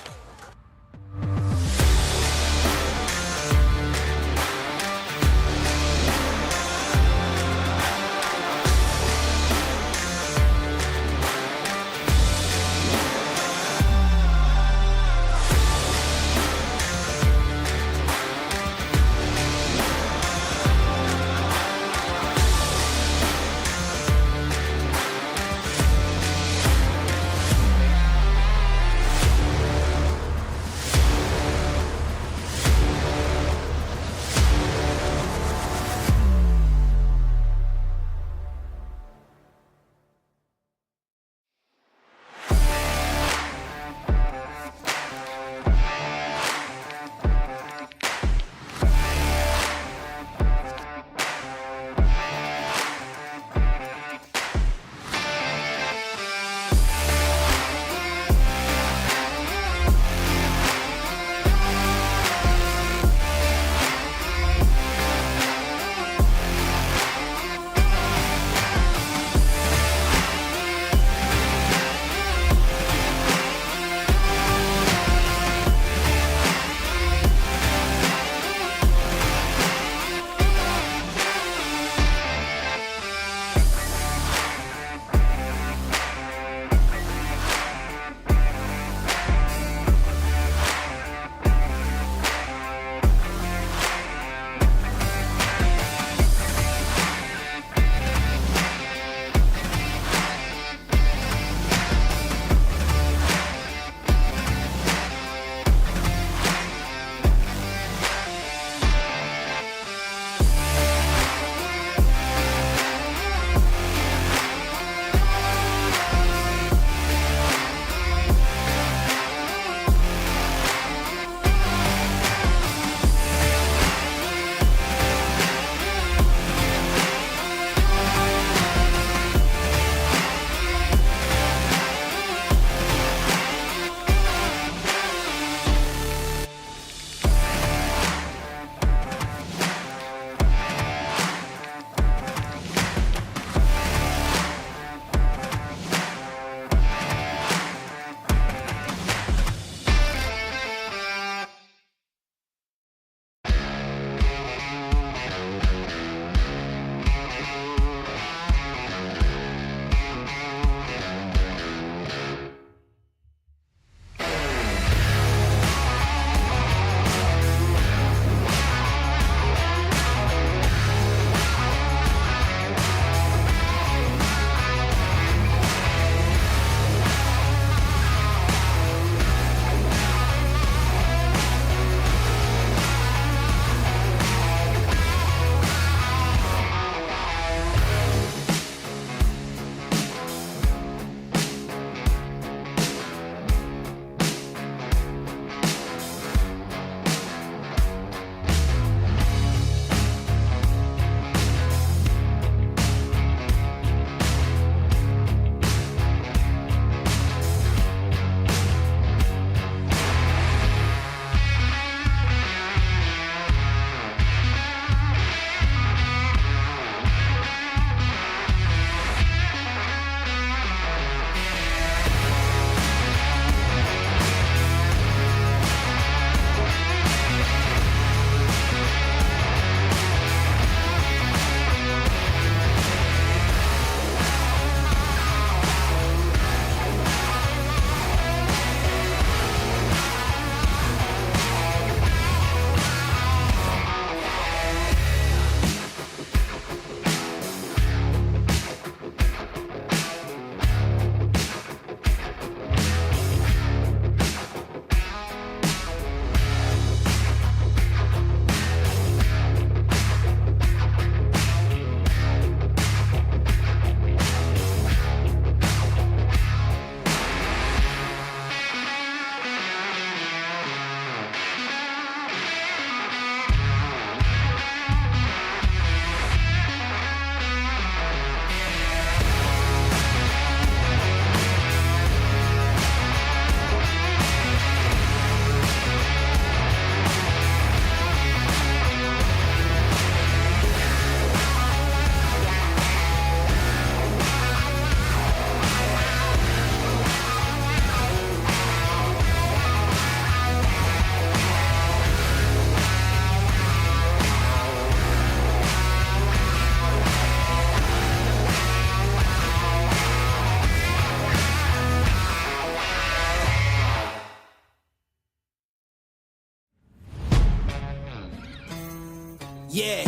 Yeah.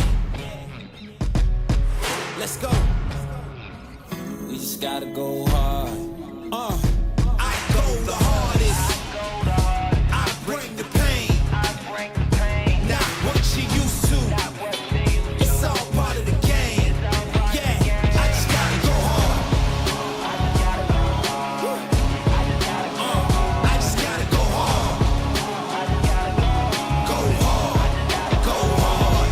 Let's go. We just gotta go hard. I go the hardest. I bring the pain. Not what you used to. It's all part of the game. Yeah, I just gotta go hard. I just gotta go hard. Go hard. Go hard.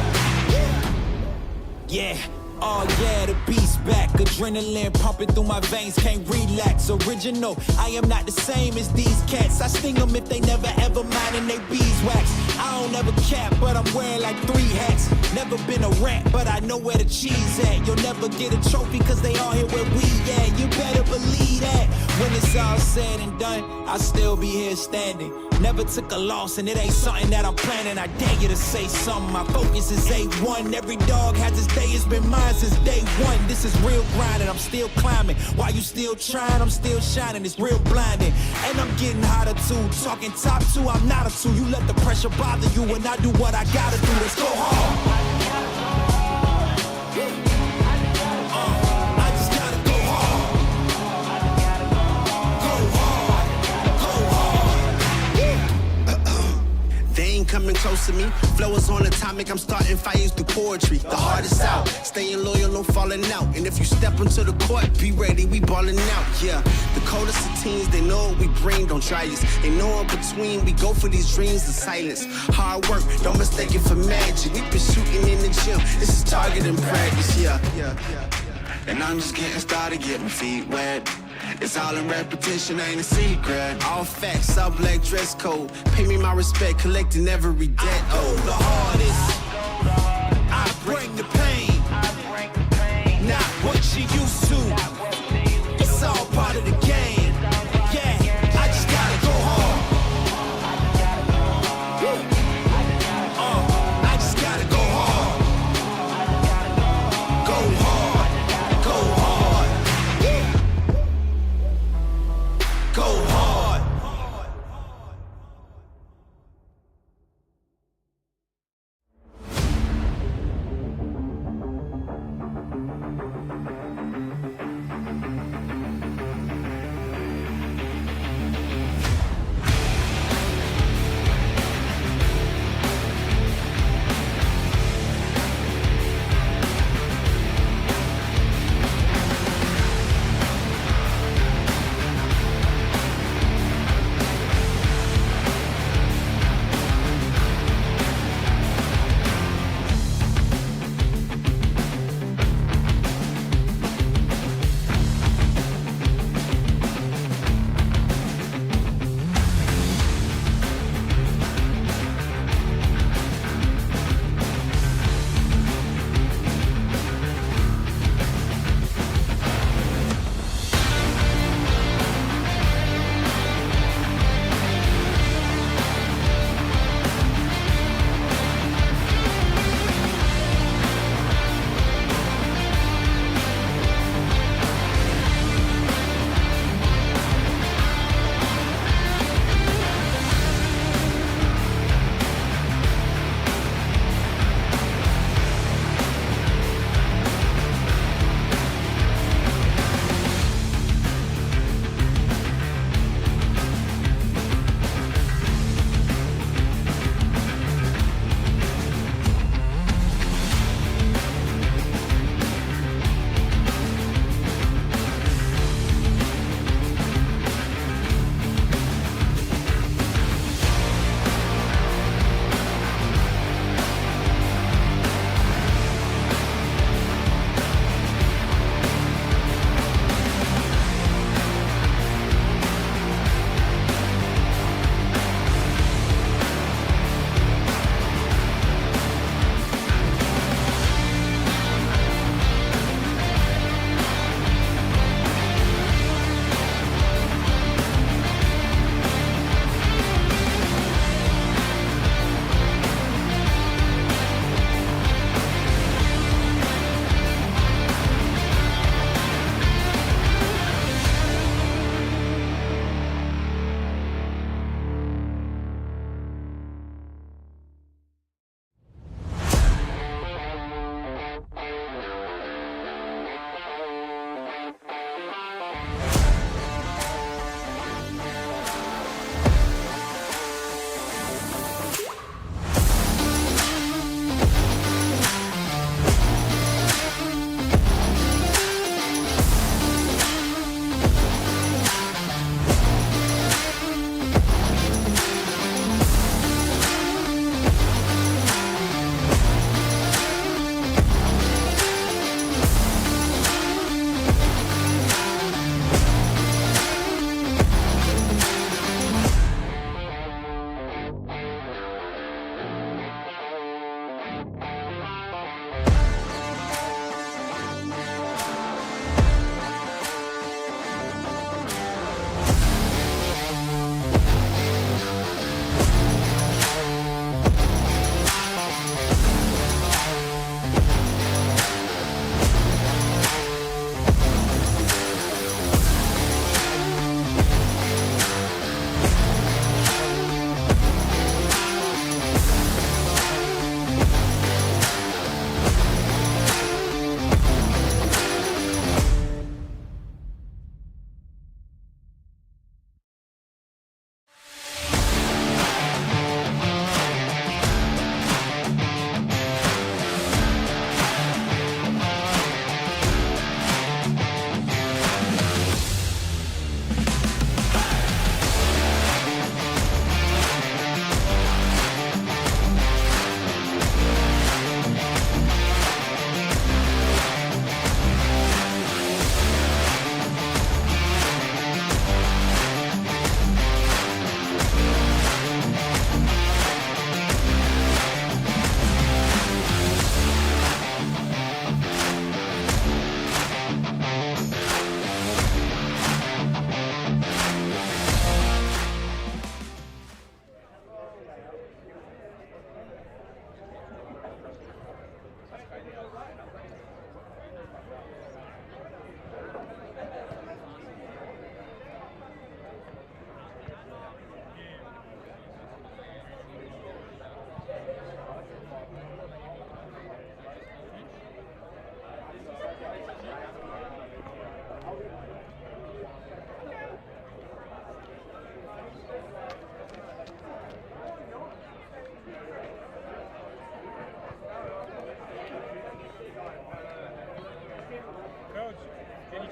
Yeah. Oh yeah, the beast back. Adrenaline pumping through my veins, can't relax. Original, I am not the same as these cats. I sting them if they never ever mind and they beeswax. I don't ever cap, but I'm wearing like 3 hats. Never been a rat, but I know where the cheese at. You'll never get a trophy cause they all here where we at. You better believe that. When it's all said and done, I'll still be here standing. Never took a loss and it ain't something that I'm planning. I dare you to say something, my focus is A1. Every dog has his day, it's been mine since day one. This is real grind and I'm still climbing. While you still trying, I'm still shining. It's real blinding. And I'm getting hotter too. Talking top 2, I'm not a 2. You let the pressure bother you and I do what I gotta do. Let's go hard. I just gotta go hard. Go hard. Go hard. They ain't coming close to me. Flow is on atomic, I'm starting fires through poetry. The hardest out, staying loyal, no falling out. And if you step into the court, be ready, we balling out. Yeah, the coldest of teens, they know what we bring, don't try us. They know in between, we go for these dreams in silence. Hard work, don't mistake it for magic. We been shooting in the gym, this is target and practice. Yeah. And I'm just getting started, get my feet wet. It's all in repetition, ain't a secret. All facts, all black dress code. Pay me my respect, collecting every debt. Oh, the hardest. I bring the pain. Not what you used to. It's all part of the game. Yeah, I just gotta go hard. I just gotta go hard. Go hard. Go hard. Go hard.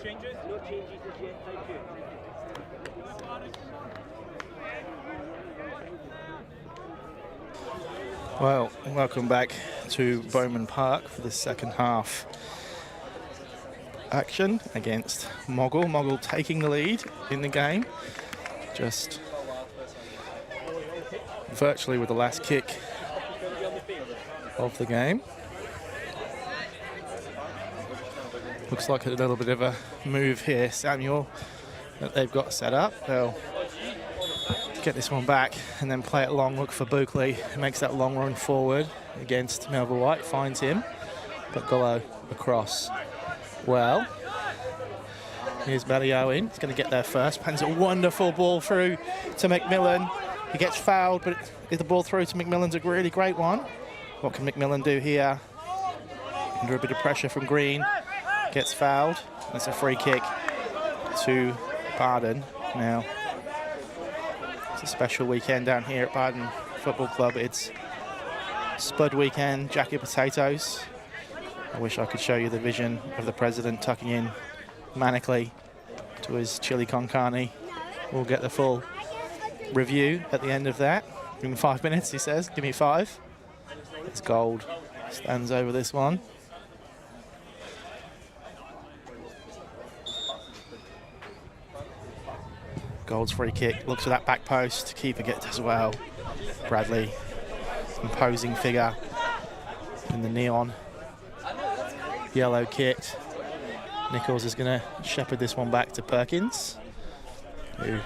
changes? No changes as yet, thank you. Well, welcome back to Bowman Park for the second half action against Moggill. Moggill taking the lead in the game, just virtually with the last kick of the game. Looks like a little bit of a move here, Samuel, that they've got set up. They'll get this one back and then play it long, look for Buckley, who makes that long run forward against Melville White, finds him, but Gollo across. Well, here's Matty Owen, he's going to get there first, pans a wonderful ball through to McMillan. He gets fouled, but the ball through to McMillan's a really great one. What can McMillan do here? Under a bit of pressure from Green, gets fouled. That's a free kick to Bardon now. It's a special weekend down here at Bardon Football Club. It's Spud weekend, jacket potatoes. I wish I could show you the vision of the president tucking in manically to his chili con carne. We'll get the full review at the end of that. Give me 5 minutes, he says. Give me 5. It's Gold. Stands over this one. Gold's free kick, looks for that back post, keeper gets as well. Bradley, imposing figure in the neon yellow kit. Nichols is going to shepherd this one back to Perkins, who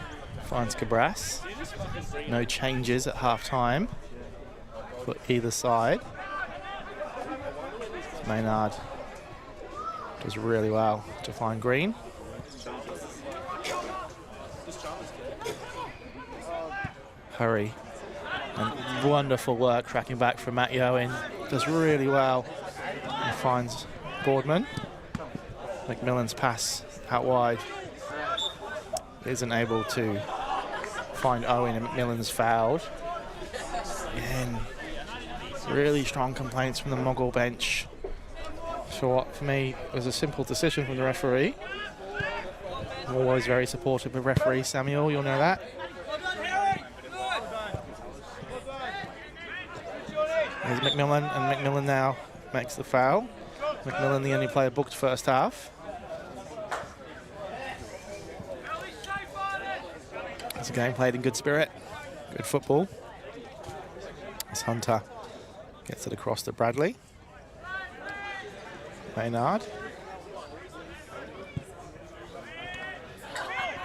finds Cabras. No changes at half time for either side. Maynard does really well to find Green. Hurry, and wonderful work tracking back from Matt Owen. Does really well and finds Boardman. McMillan's pass out wide isn't able to find Owen, and McMillan's fouled. Again, really strong complaints from the Moggill bench. For what for me was a simple decision from the referee. I'm always very supportive of referee Samuel, you'll know that. There's McMillan, and McMillan now makes the foul. McMillan, the only player booked first half. It's a game played in good spirit, good football. As Hunter gets it across to Bradley. Maynard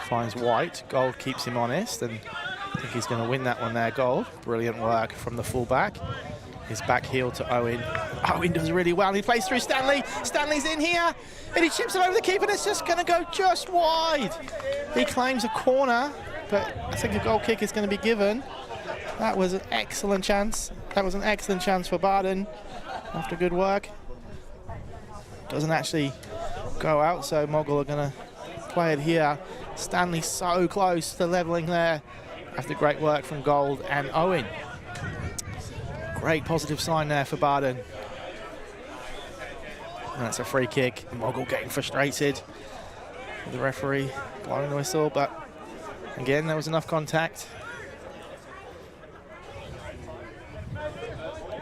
finds White. Gold keeps him honest, and I think he's going to win that one there, Gold. Brilliant work from the fullback. His back heel to Owen. Owen does really well. He plays through Stanley. Stanley's in here, and he chips it over the keeper, and it's just going to go just wide. He claims a corner, but I think a goal kick is going to be given. That was an excellent chance. That was an excellent chance for Bardon after good work. Doesn't actually go out, so Moggill are going to play it here. Stanley so close to levelling there after great work from Gold and Owen. Great positive sign there for Bardon. And that's a free kick. Moggill getting frustrated with the referee blowing the whistle, but again, there was enough contact.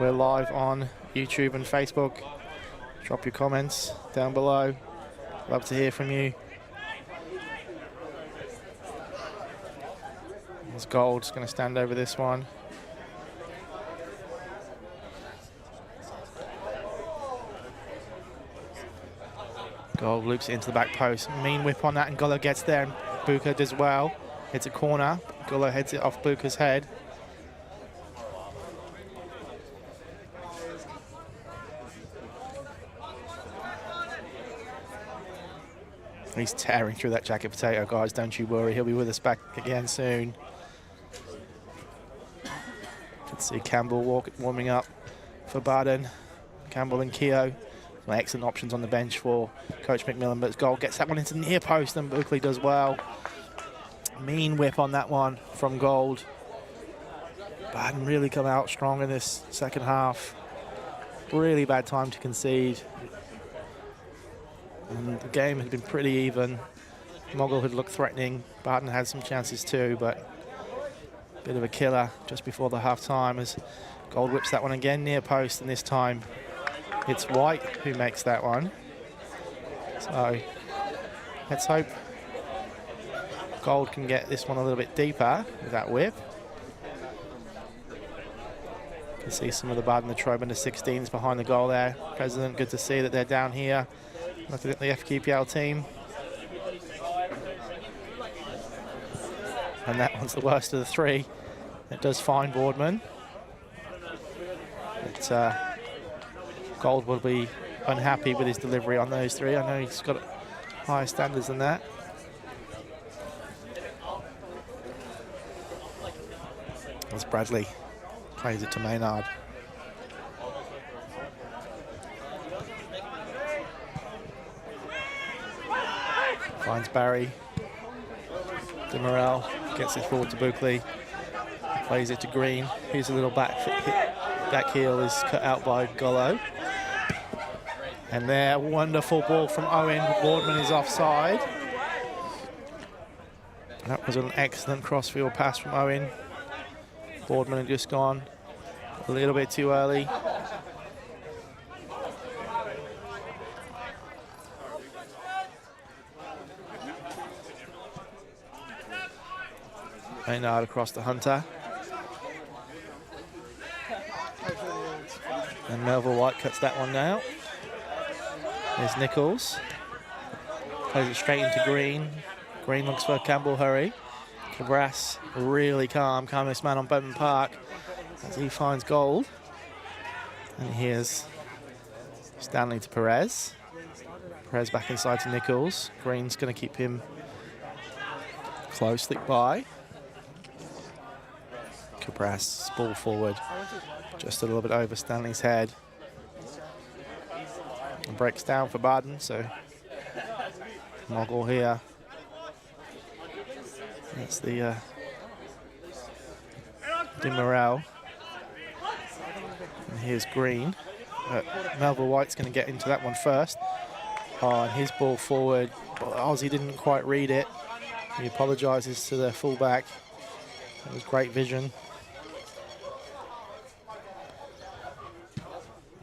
We're live on YouTube and Facebook. Drop your comments down below. Love to hear from you. There's Gold's going to stand over this one. Gold loops it into the back post. Mean whip on that, and Gollo gets there, and Buka does well. It's a corner. Gollo heads it off Buka's head. He's tearing through that jacket potato, guys. Don't you worry. He'll be with us back again soon. Let's see Campbell warming up for Bardon. Campbell and Keogh. Some excellent options on the bench for Coach McMillan, but Gold gets that one into the near post, and Buckley does well. Mean whip on that one from Gold. Bardon really come out strong in this second half. Really bad time to concede. And the game had been pretty even. Moggill had looked threatening. Bardon had some chances too, but a bit of a killer just before the half time as Gold whips that one again near post, and this time it's White who makes that one. So let's hope Gold can get this one a little bit deeper with that whip. You can see some of the Bardon Latrobe under 16s behind the goal there. President, good to see that they're down here looking at the FQPL team. And that one's the worst of the three. It does find Boardman. But Gold will be unhappy with his delivery on those three. I know he's got higher standards than that. As Bradley plays it to Maynard. Finds Barry. Demorel gets it forward to Buckley. Plays it to Green. Here's a little back heel is cut out by Gollo. And there, wonderful ball from Owen. Boardman is offside. That was an excellent crossfield pass from Owen. Boardman had just gone a little bit too early. Maynard across to Hunter. And Melville White cuts that one out. There's Nichols. Plays it straight into Green. Green looks for Campbell Hurry. Cabras really calmest man on Bowman Park as he finds Gold. And here's Stanley to Perez. Perez back inside to Nichols. Green's going to keep him closely by. Cabras ball forward, just a little bit over Stanley's head. And breaks down for Bardon, so Moggill here. That's the Demorel. And here's Green. Melville White's going to get into that one first. Oh, and his ball forward. Ozzy didn't quite read it. He apologises to the fullback. It was great vision.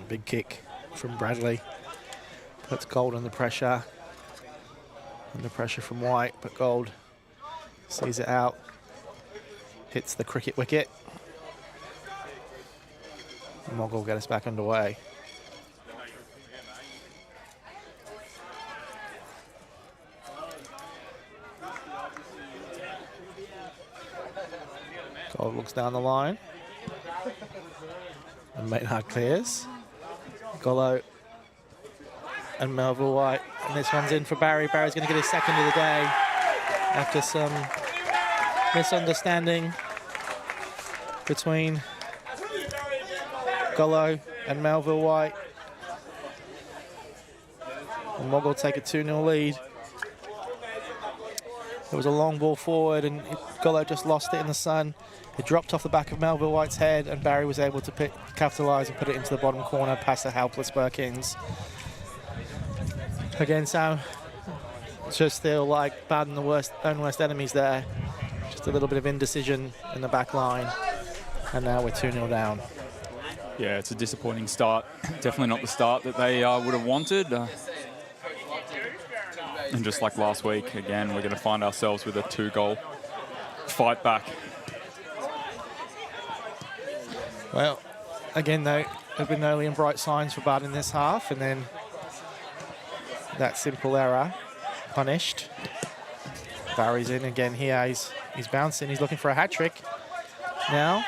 Big kick from Bradley. Puts Gold under pressure. Under pressure from White, but Gold sees it out. Hits the cricket wicket. Moggill will get us back underway. Gold looks down the line. And Maynard clears. Gollo and Melville White. And this one's in for Barry. Barry's going to get his second of the day after some misunderstanding between Gollo and Melville White. And Moggill take a 2-0 lead. It was a long ball forward and Gollo just lost it in the sun. It dropped off the back of Melville White's head and Barry was able to capitalise and put it into the bottom corner past the helpless Perkins. Again, Sam, just feel like Bardon the own worst enemies there. Just a little bit of indecision in the back line. And now we're 2-0 down. Yeah, it's a disappointing start. Definitely not the start that they would have wanted. And just like last week, again, we're going to find ourselves with a 2-goal fight back. Well, again, though, there have been early and bright signs for Bardon this half, and then that simple error punished. Barry's in again here. He's bouncing. He's looking for a hat-trick now.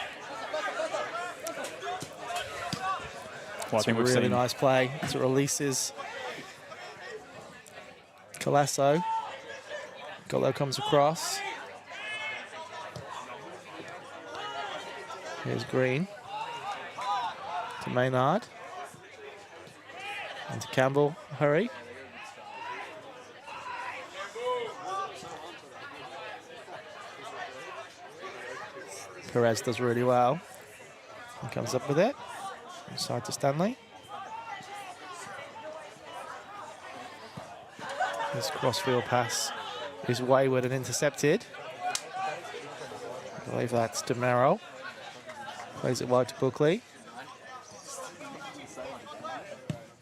Well, I think we've really seen nice play as it releases Colasso. Gollo comes across. Here's Green. To Maynard. And to Campbell. Hurry. Perez does really well. He comes up with it. Inside to Stanley. This crossfield pass is wayward and intercepted. I believe that's DeMero. Plays it wide to Buckley.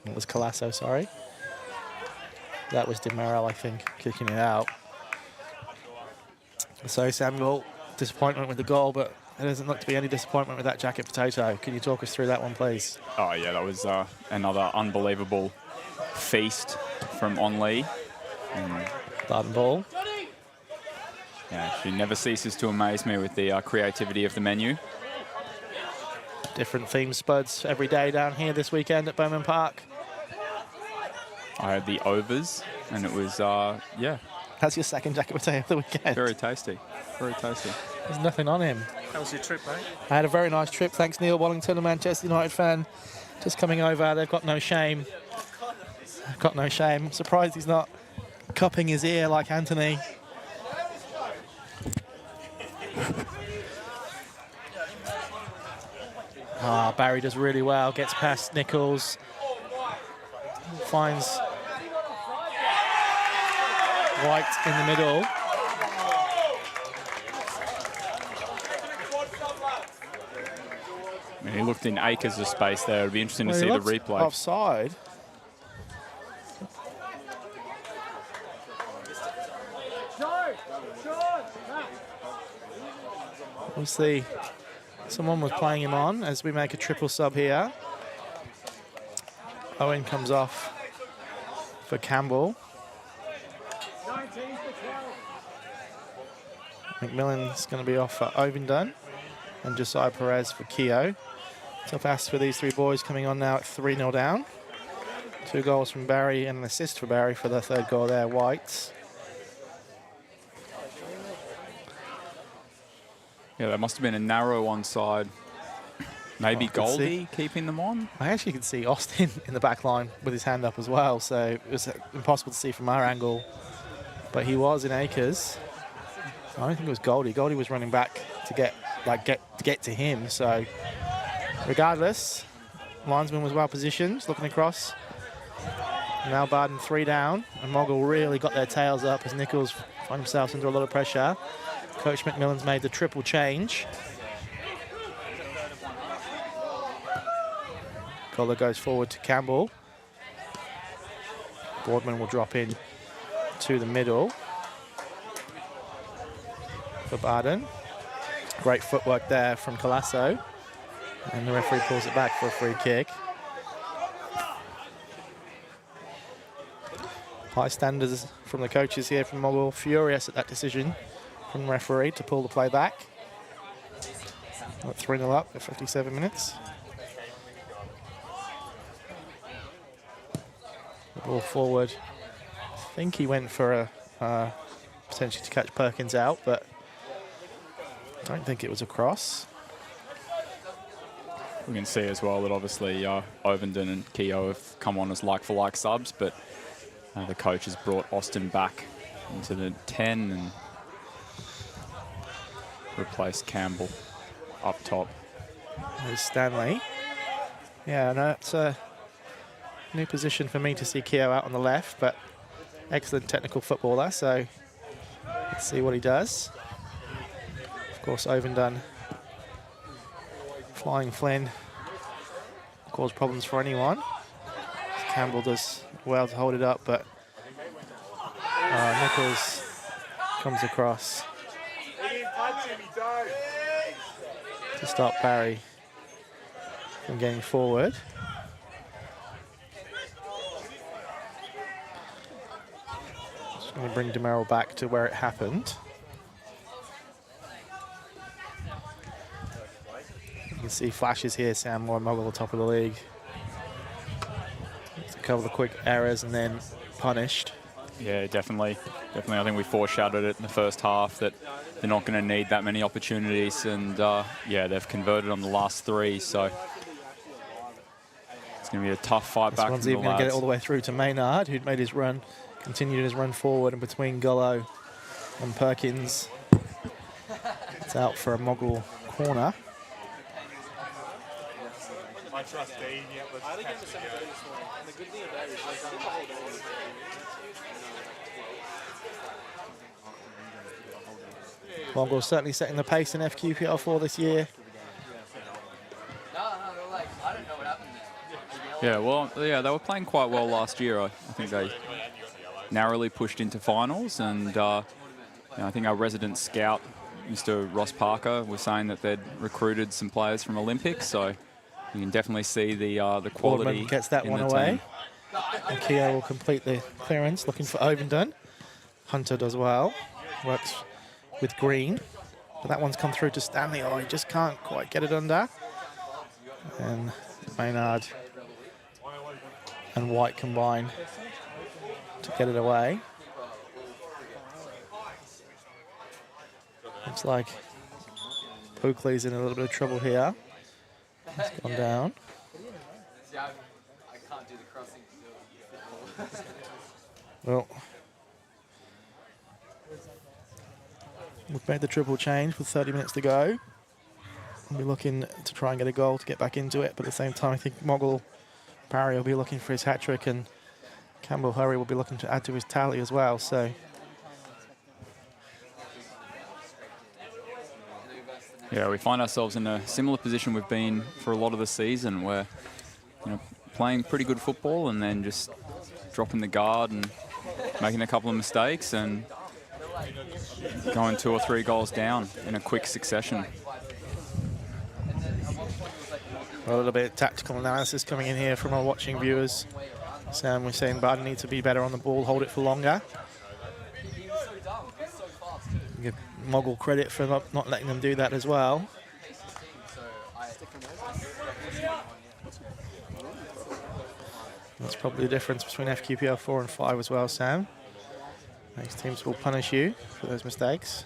It was Colasso, sorry. That was DeMero, I think, kicking it out. So Samuel, disappointment with the goal, but there doesn't look to be any disappointment with that jacket potato. Can you talk us through that one, please? Oh, yeah, that was another unbelievable feast from Onlee. Bardon ball. Yeah, she never ceases to amaze me with the creativity of the menu. Different theme spuds every day down here this weekend at Bowman Park. I had the overs, and it was, yeah. That's your second jacket potato of the weekend. Very tasty. Very tasty. There's nothing on him. How was your trip, mate? I had a very nice trip. Thanks, Neil Wallington, a Manchester United fan. Just coming over. They've got no shame. Got no shame. Surprised he's not cupping his ear like Anthony. Barry does really well. Gets past Nichols. Finds White in the middle. I mean, he looked in acres of space there. It'd be interesting to see the replay. Offside. Obviously, someone was playing him on as we make a triple sub here. Owen comes off for Campbell. McMillan's going to be off for Ovenden and Josiah Perez for Keogh. Tough ask for these three boys coming on now at 3-0 down. 2 goals from Barry and an assist for Barry for the third goal there, White. Yeah, that must have been a narrow onside. Maybe Goldie keeping them on. I actually could see Austin in the back line with his hand up as well, so it was impossible to see from our angle. But he was in acres. I don't think it was Goldie. Goldie was running back to get to him. So regardless, linesman was well positioned, looking across. Now Bardon 3 down, and Moggill really got their tails up as Nichols found himself under a lot of pressure. Coach McMillan's made the triple change. Collar goes forward to Campbell. Boardman will drop in to the middle for Bardon. Great footwork there from Colasso. And the referee pulls it back for a free kick. High standards from the coaches here from Moggill. Furious at that decision from the referee to pull the play back. 3-0 up at 57 minutes. The ball forward. I think he went for a potentially to catch Perkins out, but I don't think it was a cross. We can see as well that obviously Ovenden and Keogh have come on as like-for-like subs, but the coach has brought Austin back into the 10 and replaced Campbell up top. There's Stanley. Yeah, no, it's a new position for me to see Keogh out on the left, but excellent technical footballer, so let's see what he does. Of course, Ovenden, Flying Flynn, cause problems for anyone. Campbell does well to hold it up, but Nichols comes across to stop Barry from getting forward. Just going to bring DeMerrill back to where it happened. You can see flashes here, Sam Moore and Moggill at the top of the league. Just a couple of quick errors and then punished. Yeah, definitely. Definitely. I think we foreshadowed it in the first half that they're not going to need that many opportunities, and yeah, they've converted on the last 3, so it's going to be a tough fight back. This one's even going to get it all the way through to Maynard, who'd made his run, continued his run forward, and between Gullo and Perkins, it's out for a Moggill corner. I trust Dean, yeah, but Moggill certainly setting the pace in FQPL4 this year. Yeah, well, yeah, they were playing quite well last year. I think they narrowly pushed into finals, and you know, I think our resident scout, Mr. Ross Parker, was saying that they'd recruited some players from Olympics, so you can definitely see the quality. Boardman gets that one away. And Keogh will complete the clearance, looking for Ovenden. Hunter does well, works with Green, but that one's come through to Stanley. Oh, he just can't quite get it under. And Maynard and White combine to get it away. Looks like Oakley's in a little bit of trouble here. He's gone down. Well, we've made the triple change with 30 minutes to go. We'll be looking to try and get a goal to get back into it, but at the same time, I think Moggill Barry will be looking for his hat-trick, and Campbell Hurry will be looking to add to his tally as well. So yeah, we find ourselves in a similar position we've been for a lot of the season, where, you know, playing pretty good football and then just dropping the guard and making a couple of mistakes and going 2 or 3 goals down in a quick succession. a little bit of tactical analysis coming in here from our watching viewers. Sam was saying Bardon needs to be better on the ball, hold it for longer. Give Moggill credit for not letting them do that as well. That's probably the difference between FQPL4 and 5 as well, Sam. Next teams will punish you for those mistakes.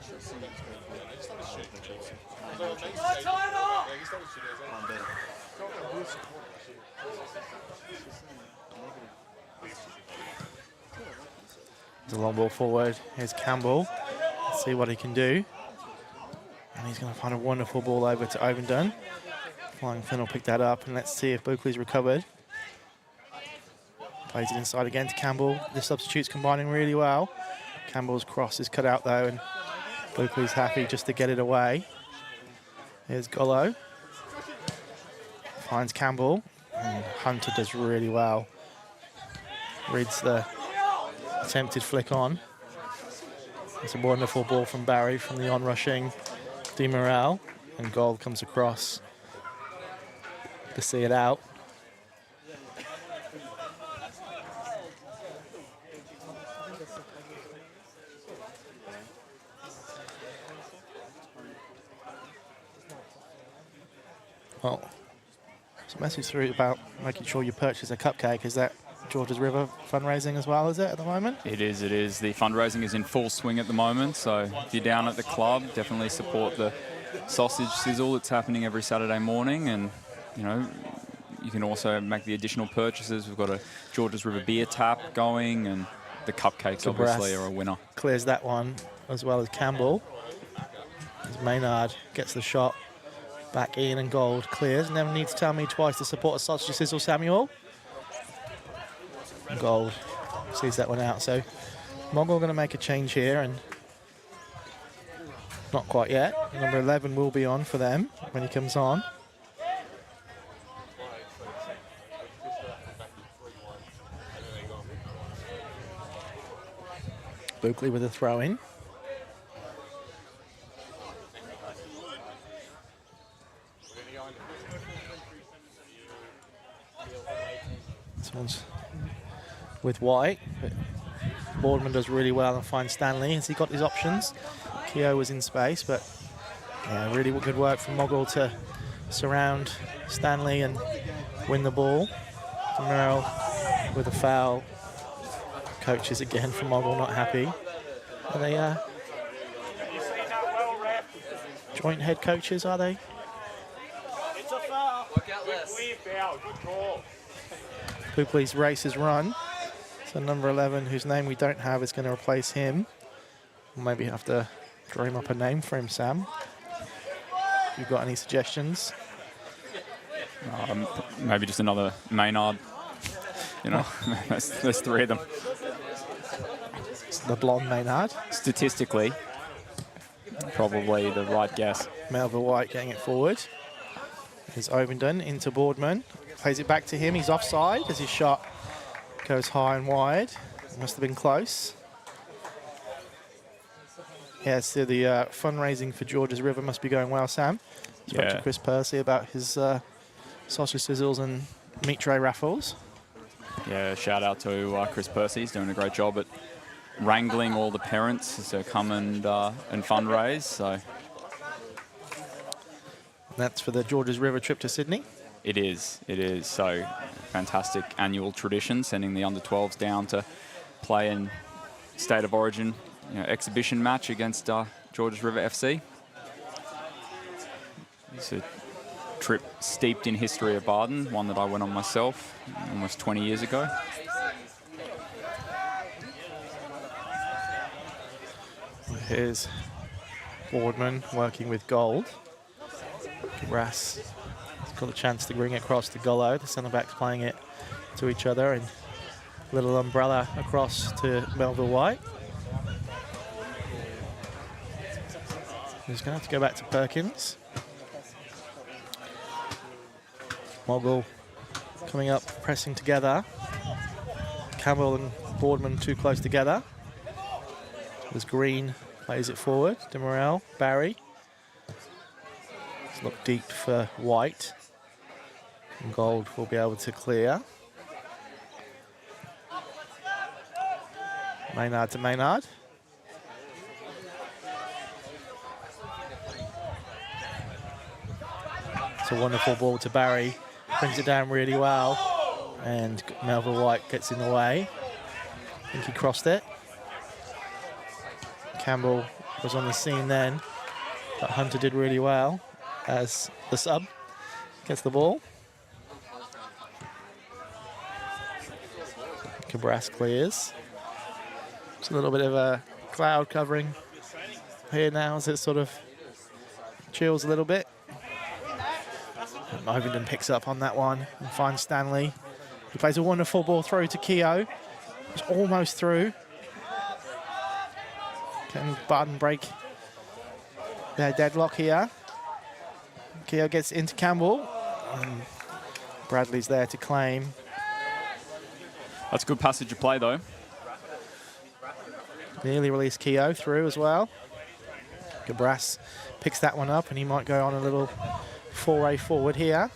There's a long ball forward. Here's Campbell. Let's see what he can do. And he's going to find a wonderful ball over to Ovenden. Flying Finn will pick that up, and let's see if Buckley's recovered. Plays it inside again to Campbell. The substitutes combining really well. Campbell's cross is cut out though, and Buckley's happy just to get it away. Here's Gollo. Finds Campbell, and Hunter does really well. Reads the attempted flick on. It's a wonderful ball from Barry from the on-rushing Di Morale, and Gold comes across to see it out. Well, there's a message through about making sure you purchase a cupcake. Is that Georges River fundraising as well, is it, at the moment? It is, it is. The fundraising is in full swing at the moment, so if you're down at the club, definitely support the sausage sizzle that's happening every Saturday morning, and, you know, you can also make the additional purchases. We've got a Georges River beer tap going, and the cupcakes obviously are a winner. Clears that one, as well as Campbell. As Maynard gets the shot. Back in, and Gold clears. Never need to tell me twice to support a sausage sizzle, Samuel. Gold sees that one out. So Moggill going to make a change here, and not quite yet. Number 11 will be on for them when he comes on. Buckley with a throw in. This one's with White, but Boardman does really well and finds Stanley. Has he got his options? Keogh was in space, but yeah, really good work from Moggill to surround Stanley and win the ball. Merrill with a foul. Coaches again from Moggill not happy. Are they joint head coaches, are they? It's a foul. Weird foul. Good call. Buckley's race is run. So number 11, whose name we don't have, is going to replace him. We'll maybe have to draw him up a name for him, Sam. If you've got any suggestions. Maybe just another Maynard. You know, there's 3 of them. It's the blonde Maynard. Statistically, Probably the right guess. Melville White getting it forward. Here's Ovenden into Boardman. Plays it back to him. He's offside as his shot goes high and wide. Must have been close. Yeah, so the fundraising for Georges River must be going well, Sam. Spoke to Chris Percy about his sausage sizzles and meat tray raffles. Yeah, shout out to Chris Percy. He's doing a great job at wrangling all the parents to come and fundraise. So that's for the Georges River trip to Sydney. It is. So fantastic annual tradition, sending the under-12s down to play in State of Origin exhibition match against Georges River FC. It's a trip steeped in history of Bardon, one that I went on myself almost 20 years ago. Here's Boardman working with Gold. Rass has got a chance to bring it across to Gollo. The centre-backs playing it to each other, and little umbrella across to Melville White. He's going to have to go back to Perkins. Moggill coming up, pressing together. Campbell and Boardman too close together. There's Green, plays it forward. Demorel, Barry. Let's look deep for White. And Gold will be able to clear. Maynard to Maynard. It's a wonderful ball to Barry. Brings it down really well. And Melville White gets in the way. I think he crossed it. Campbell was on the scene then, but Hunter did really well as the sub gets the ball. Cabras clears. It's a little bit of a cloud covering here now as it sort of chills a little bit. Ovenden picks up on that one and finds Stanley. He plays a wonderful ball through to Keogh. It's almost through. Can Bardon break their deadlock here? Keogh gets into Campbell. And Bradley's there to claim. That's good passage of play, though. Nearly released Keogh through as well. Cabras picks that one up, and he might go on a little foray forward here.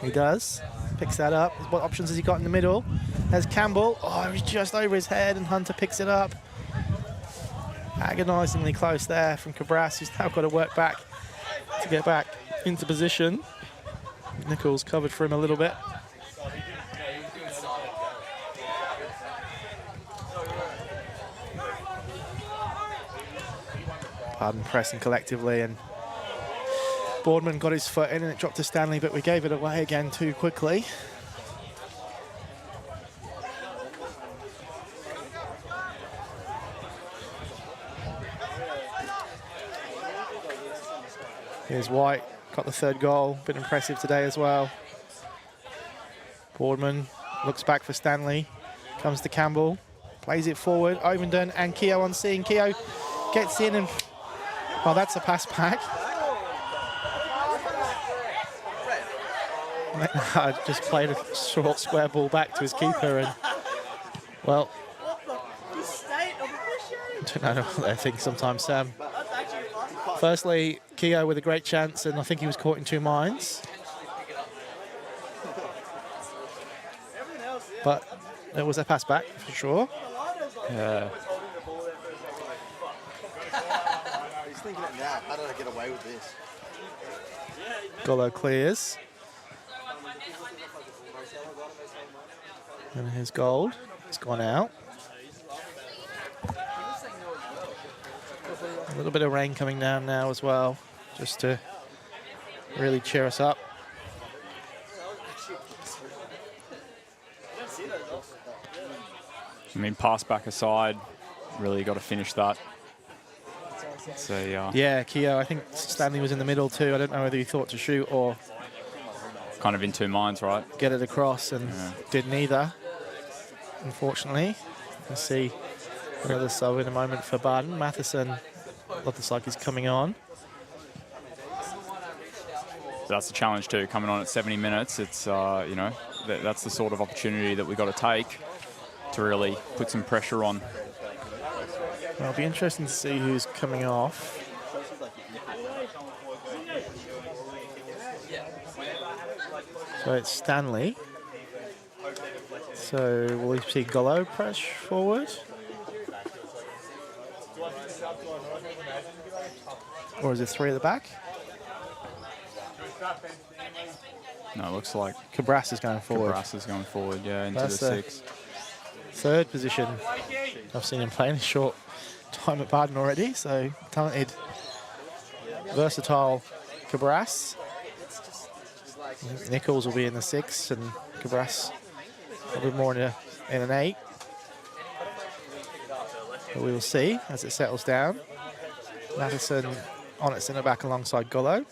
He does. Picks that up. What options has he got in the middle? There's Campbell. Oh, he's just over his head, and Hunter picks it up. Agonisingly close there from Cabras, who's now got to work back to get back into position. Nichols covered for him a little bit. Bardon pressing collectively, and Boardman got his foot in and it dropped to Stanley, but we gave it away again too quickly. Here's White, got the third goal, bit impressive today as well. Boardman looks back for Stanley, comes to Campbell, plays it forward, Ovenden and Keogh on scene. Keogh gets in and, oh, that's a pass back. I just played a short square ball back to his keeper, and, well, I don't know what they think sometimes, Sam. Firstly, Keogh with a great chance, and I think he was caught in two minds. But there was a pass back for sure. Yeah. He's thinking it now. How did I get away with this? Gollo clears. And here's Gold. It's gone out. A little bit of rain coming down now as well, just to really cheer us up. I mean, pass back aside, really got to finish that. So, yeah, Keogh, I think Stanley was in the middle too. I don't know whether he thought to shoot or kind of in two minds, right? Get it across, and did neither, unfortunately. You can see Another sub in a moment for Bardon. Matheson looks like he's coming on. So that's the challenge too, coming on at 70 minutes. It's, you know, that's the sort of opportunity that we've got to take to really put some pressure on. Well, it'll be interesting to see who's coming off. So it's Stanley. So will we see Gollo press forward? Or is it 3 at the back? No, it looks like Cabras is going forward. Cabras is going forward, yeah, into That's the 6. Third position. I've seen him play in a short time at Bardon already, so talented, versatile Cabras. Nichols will be in the 6 and Cabras a bit more in an 8. But we will see as it settles down. Matheson on at centre back alongside Gollo.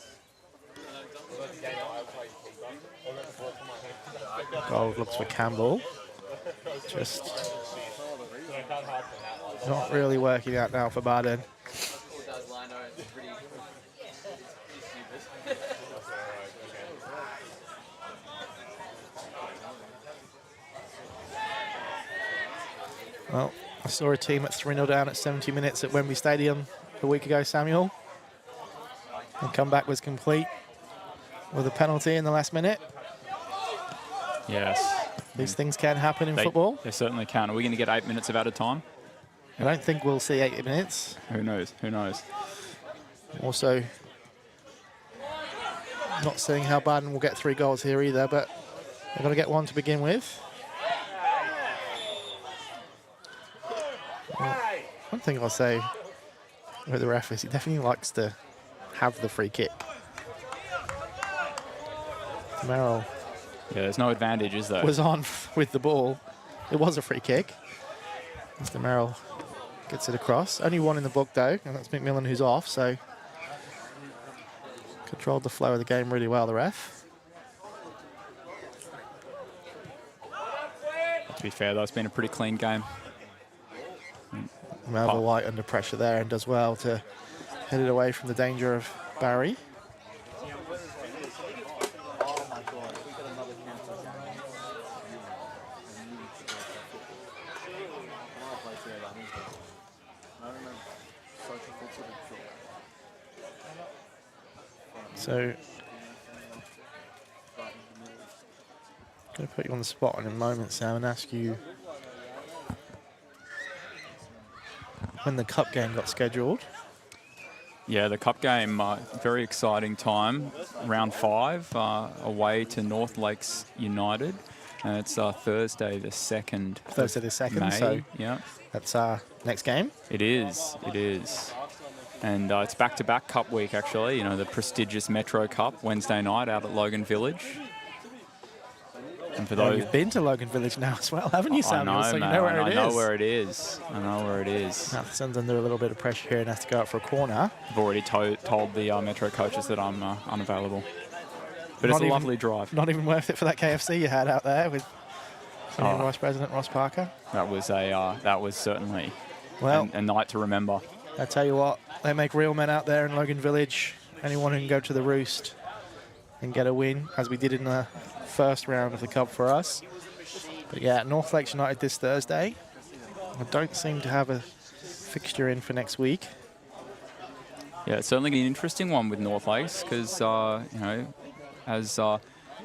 Gold looks for Campbell. Just not really working out now for Bardon. Well, I saw a team at 3-0 down at 70 minutes at Wembley Stadium a week ago, Samuel. The comeback was complete with a penalty in the last minute. Yes. These things can happen in football. They certainly can. Are we going to get 8 minutes of added time? I don't think we'll see 8 minutes. Who knows? Who knows? Also, not seeing how Bardon will get 3 goals here either, but they've got to get 1 to begin with. Well, one thing I'll say with the ref is he definitely likes to have the free kick. Merrill. Yeah, there's no advantage, is there? Was on with the ball. It was a free kick. Mr. Merrill gets it across. Only 1 in the book, though, and that's McMillan who's off, so controlled the flow of the game really well, the ref. To be fair, though, it's been a pretty clean game. Melville White under pressure there and does well to head it away from the danger of Barry. So, I'm going to put you on the spot in a moment, Sam, and ask you when the cup game got scheduled. Yeah, the cup game, very exciting time. Round 5, away to North Lakes United. It's Thursday the 2nd. Thursday the 2nd, May. so yeah, that's our next game. It is, it is. And it's back-to-back Cup week, actually. You know, the prestigious Metro Cup, Wednesday night out at Logan Village. And for those, you've been to Logan Village now as well, haven't you, Samuel? I know, so man, you know where I it know is. where it is. I know where it is. Matheson's under a little bit of pressure here and has to go out for a corner. I've already told the Metro coaches that I'm unavailable. But it's a lovely drive. Not even worth it for that KFC you had out there with Senior Vice President Ross Parker. That was certainly a night to remember. I tell you what, they make real men out there in Logan Village. Anyone who can go to the Roost and get a win, as we did in the first round of the Cup for us. But yeah, North Lakes United this Thursday. I don't seem to have a fixture in for next week. Yeah, it's certainly an interesting one with North Lakes because, you know, as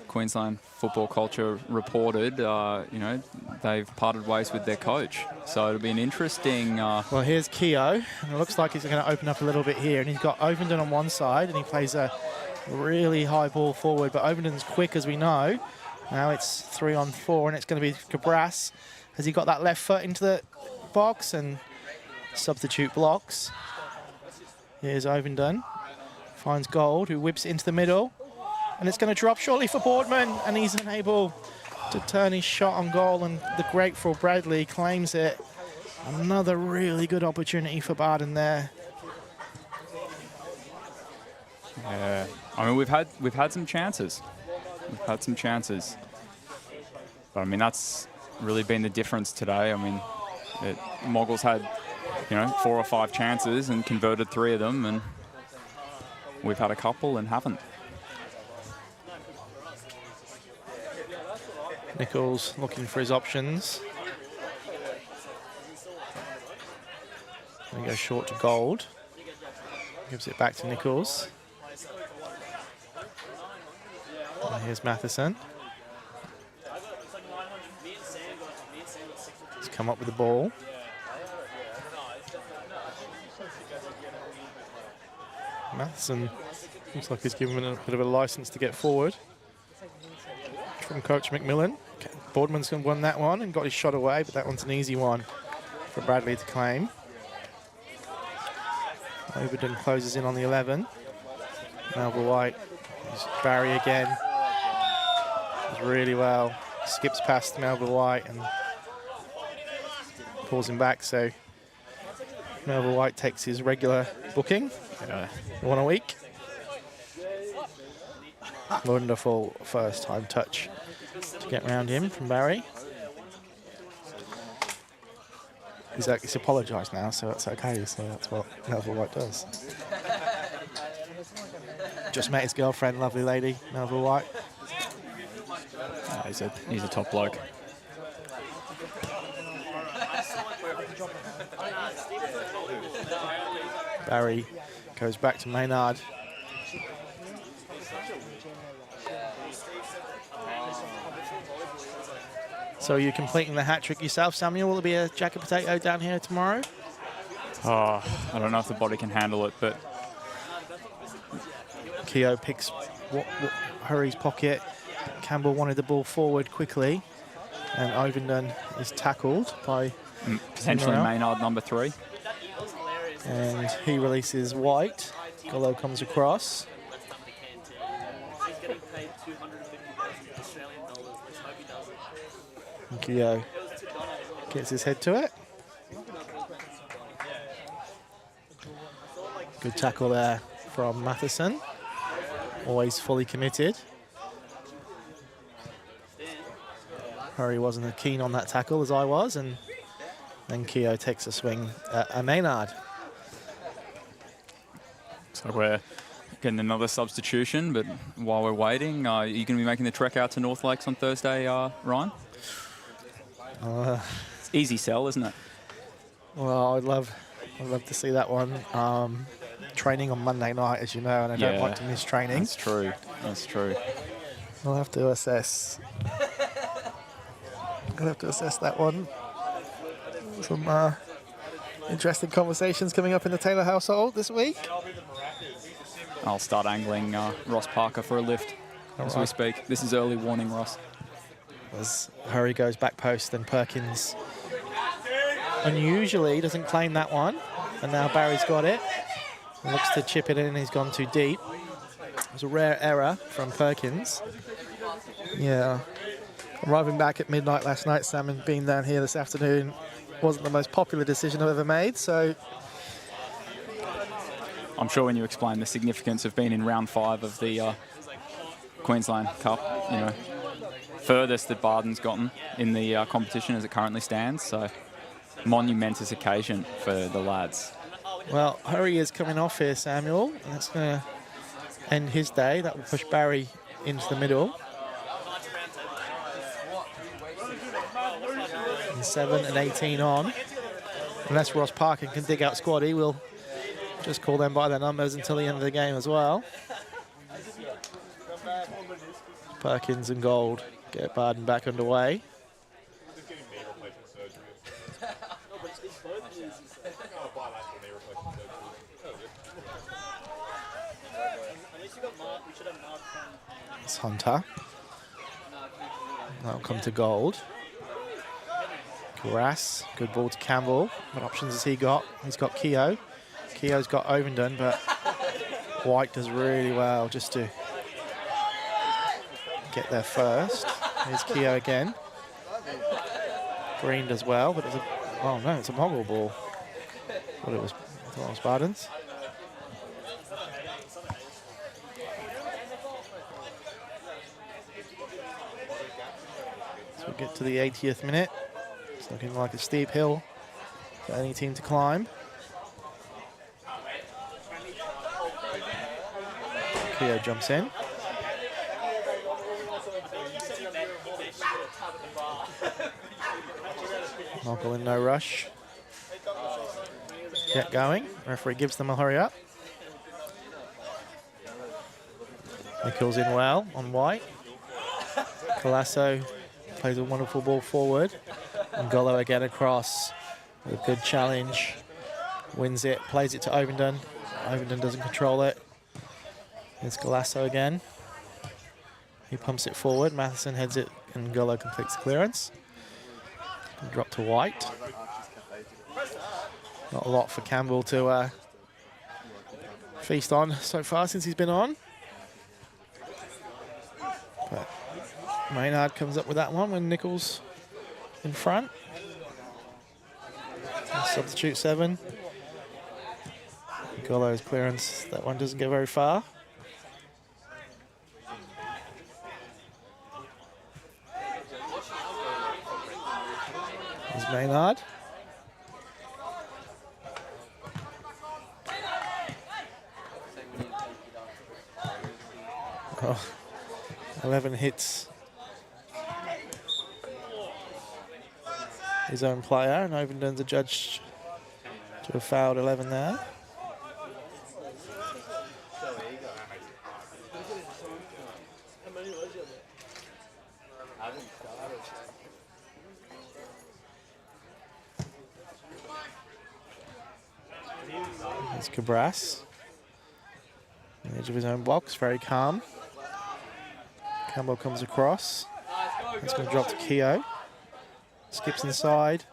Queensland Football Culture reported, you know, they've parted ways with their coach. So it'll be an interesting... Well, here's Keogh, and it looks like he's going to open up a little bit here. And he's got Ovenden on one side, and he plays a really high ball forward. But Ovenden's quick, as we know. Now it's 3-on-4, and it's going to be Cabras. Has he got that left foot into the box and substitute blocks? Here's Ovenden. Finds Gold, who whips it into the middle. And it's going to drop shortly for Boardman, and he's unable to turn his shot on goal, and the grateful Bradley claims it. Another really good opportunity for Bardon there. Yeah, I mean, we've had some chances. We've had some chances. But I mean, that's really been the difference today. I mean, Moggill's had, 4 or 5 chances and converted 3 of them, and we've had a couple and haven't. Nichols looking for his options. He goes short to Gold. Gives it back to Nichols. And here's Matheson. He's come up with the ball. Matheson looks like he's given a bit of a license to get forward from Coach McMillan. Boardman's won that one and got his shot away, but that one's an easy one for Bradley to claim. Overton closes in on the 11. Melville White, Barry again. Does really well. Skips past Melville White and pulls him back. So Melville White takes his regular booking, 1 a week. Wonderful first time touch to get round him from Barry. He's apologised now, so it's okay. So that's what Melville White does. Just met his girlfriend, lovely lady, Melville White. He's a top bloke. Barry goes back to Maynard. So you're completing the hat trick yourself, Samuel? Will there be a jacket potato down here tomorrow? Oh, I don't know if the body can handle it, but Keogh picks Hurry's pocket. Campbell wanted the ball forward quickly, and Ovenden is tackled by potentially Maynard number 3. And he releases White. Gollo comes across. And Keogh gets his head to it. Good tackle there from Matheson. Always fully committed. Hurry wasn't keen on that tackle as I was, and then Keogh takes a swing at Maynard. So we're getting another substitution, but while we're waiting, are you going to be making the trek out to North Lakes on Thursday, Ryan? It's easy sell, isn't it? Well, I'd love to see that one. Training on Monday night, as you know, and I don't want to miss training. That's true. That's true. I'll have to assess. I'll have to assess that one. Some interesting conversations coming up in the Taylor household this week. I'll start angling Ross Parker for a lift as we speak. This is early warning, Ross. As Hurry goes back post, and Perkins unusually doesn't claim that one, and now Barry's got it. He looks to chip it in, he's gone too deep. It was a rare error from Perkins. Yeah. Arriving back at midnight last night, Sam, and being down here this afternoon wasn't the most popular decision I've ever made, so... I'm sure when you explain the significance of being in round 5 of the Queensland Cup, furthest that Bardon's gotten in the competition as it currently stands, so monumentous occasion for the lads. Well, Hurry is coming off here, Samuel, and that's going to end his day. That will push Barry into the middle. And 7 and 18 on. Unless Ross Parker can dig out Squaddy, we'll just call them by their numbers until the end of the game as well. Perkins and Gold get Bardon back underway. It's Hunter. That'll come to Gold. Grass, good ball to Campbell. What options has he got? He's got Keogh. Keogh's got Ovenden, but White does really well just to get there first. Here's Keogh again. Green does well, but it's a, oh no, it's a Moggill ball. I thought it was Bardon's. So we get to the 80th minute. It's looking like a steep hill for any team to climb. Keogh jumps in. Moggill in no rush. Get going. Referee gives them a hurry up. Nichols in well on white. Colasso plays a wonderful ball forward. And Golo again across with a good challenge. Wins it, plays it to Ovenden. Ovenden doesn't control it. It's Colasso again. He pumps it forward. Matheson heads it and Golo completes the clearance. Drop to White. Not a lot for Campbell to feast on so far since he's been on. But Maynard comes up with that one when Nichols in front. Substitute 7. Golo's clearance, that one doesn't get very far. There's Maynard. Oh, 11 hits his own player, and Ovenden's adjudged to have fouled 11 there. There's Cabras on the edge of his own box, very calm. Campbell comes across. It's going to drop to Keogh. Skips inside.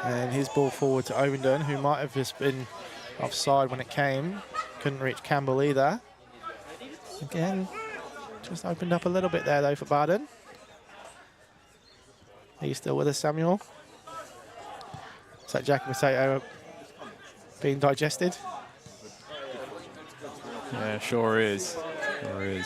And his ball forward to Ovenden, who might have just been offside when it came. Couldn't reach Campbell either. Again, just opened up a little bit there though for Bardon. Are you still with us, Samuel? Is that jacket potato being digested? Yeah, sure is. Sure is.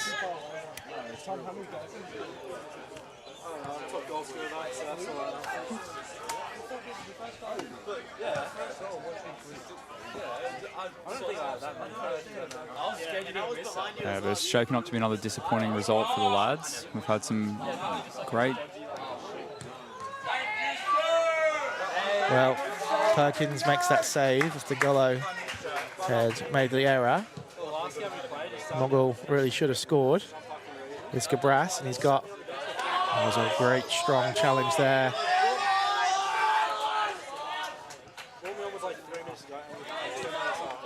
Yeah, but it's shaping up to be another disappointing result for the lads. We've had some great... Well, Perkins makes that save after Golo had made the error. Moggill really should have scored. It's Cabras, and he's got... That was a great, strong challenge there.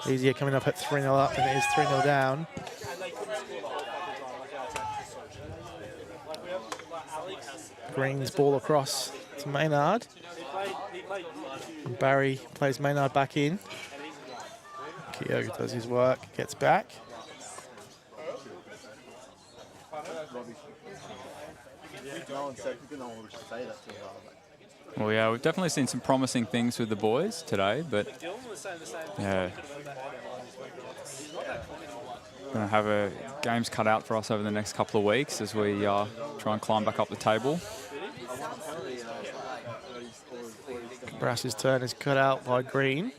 Easier coming up at 3-0 up than it is 3-0 down. Green's ball across to Maynard. And Barry plays Maynard back in. Keogh does his work, gets back. Well, yeah, we've definitely seen some promising things with the boys today, but yeah, going to have a games cut out for us over the next couple of weeks as we try and climb back up the table. Brass's turn is cut out by Green.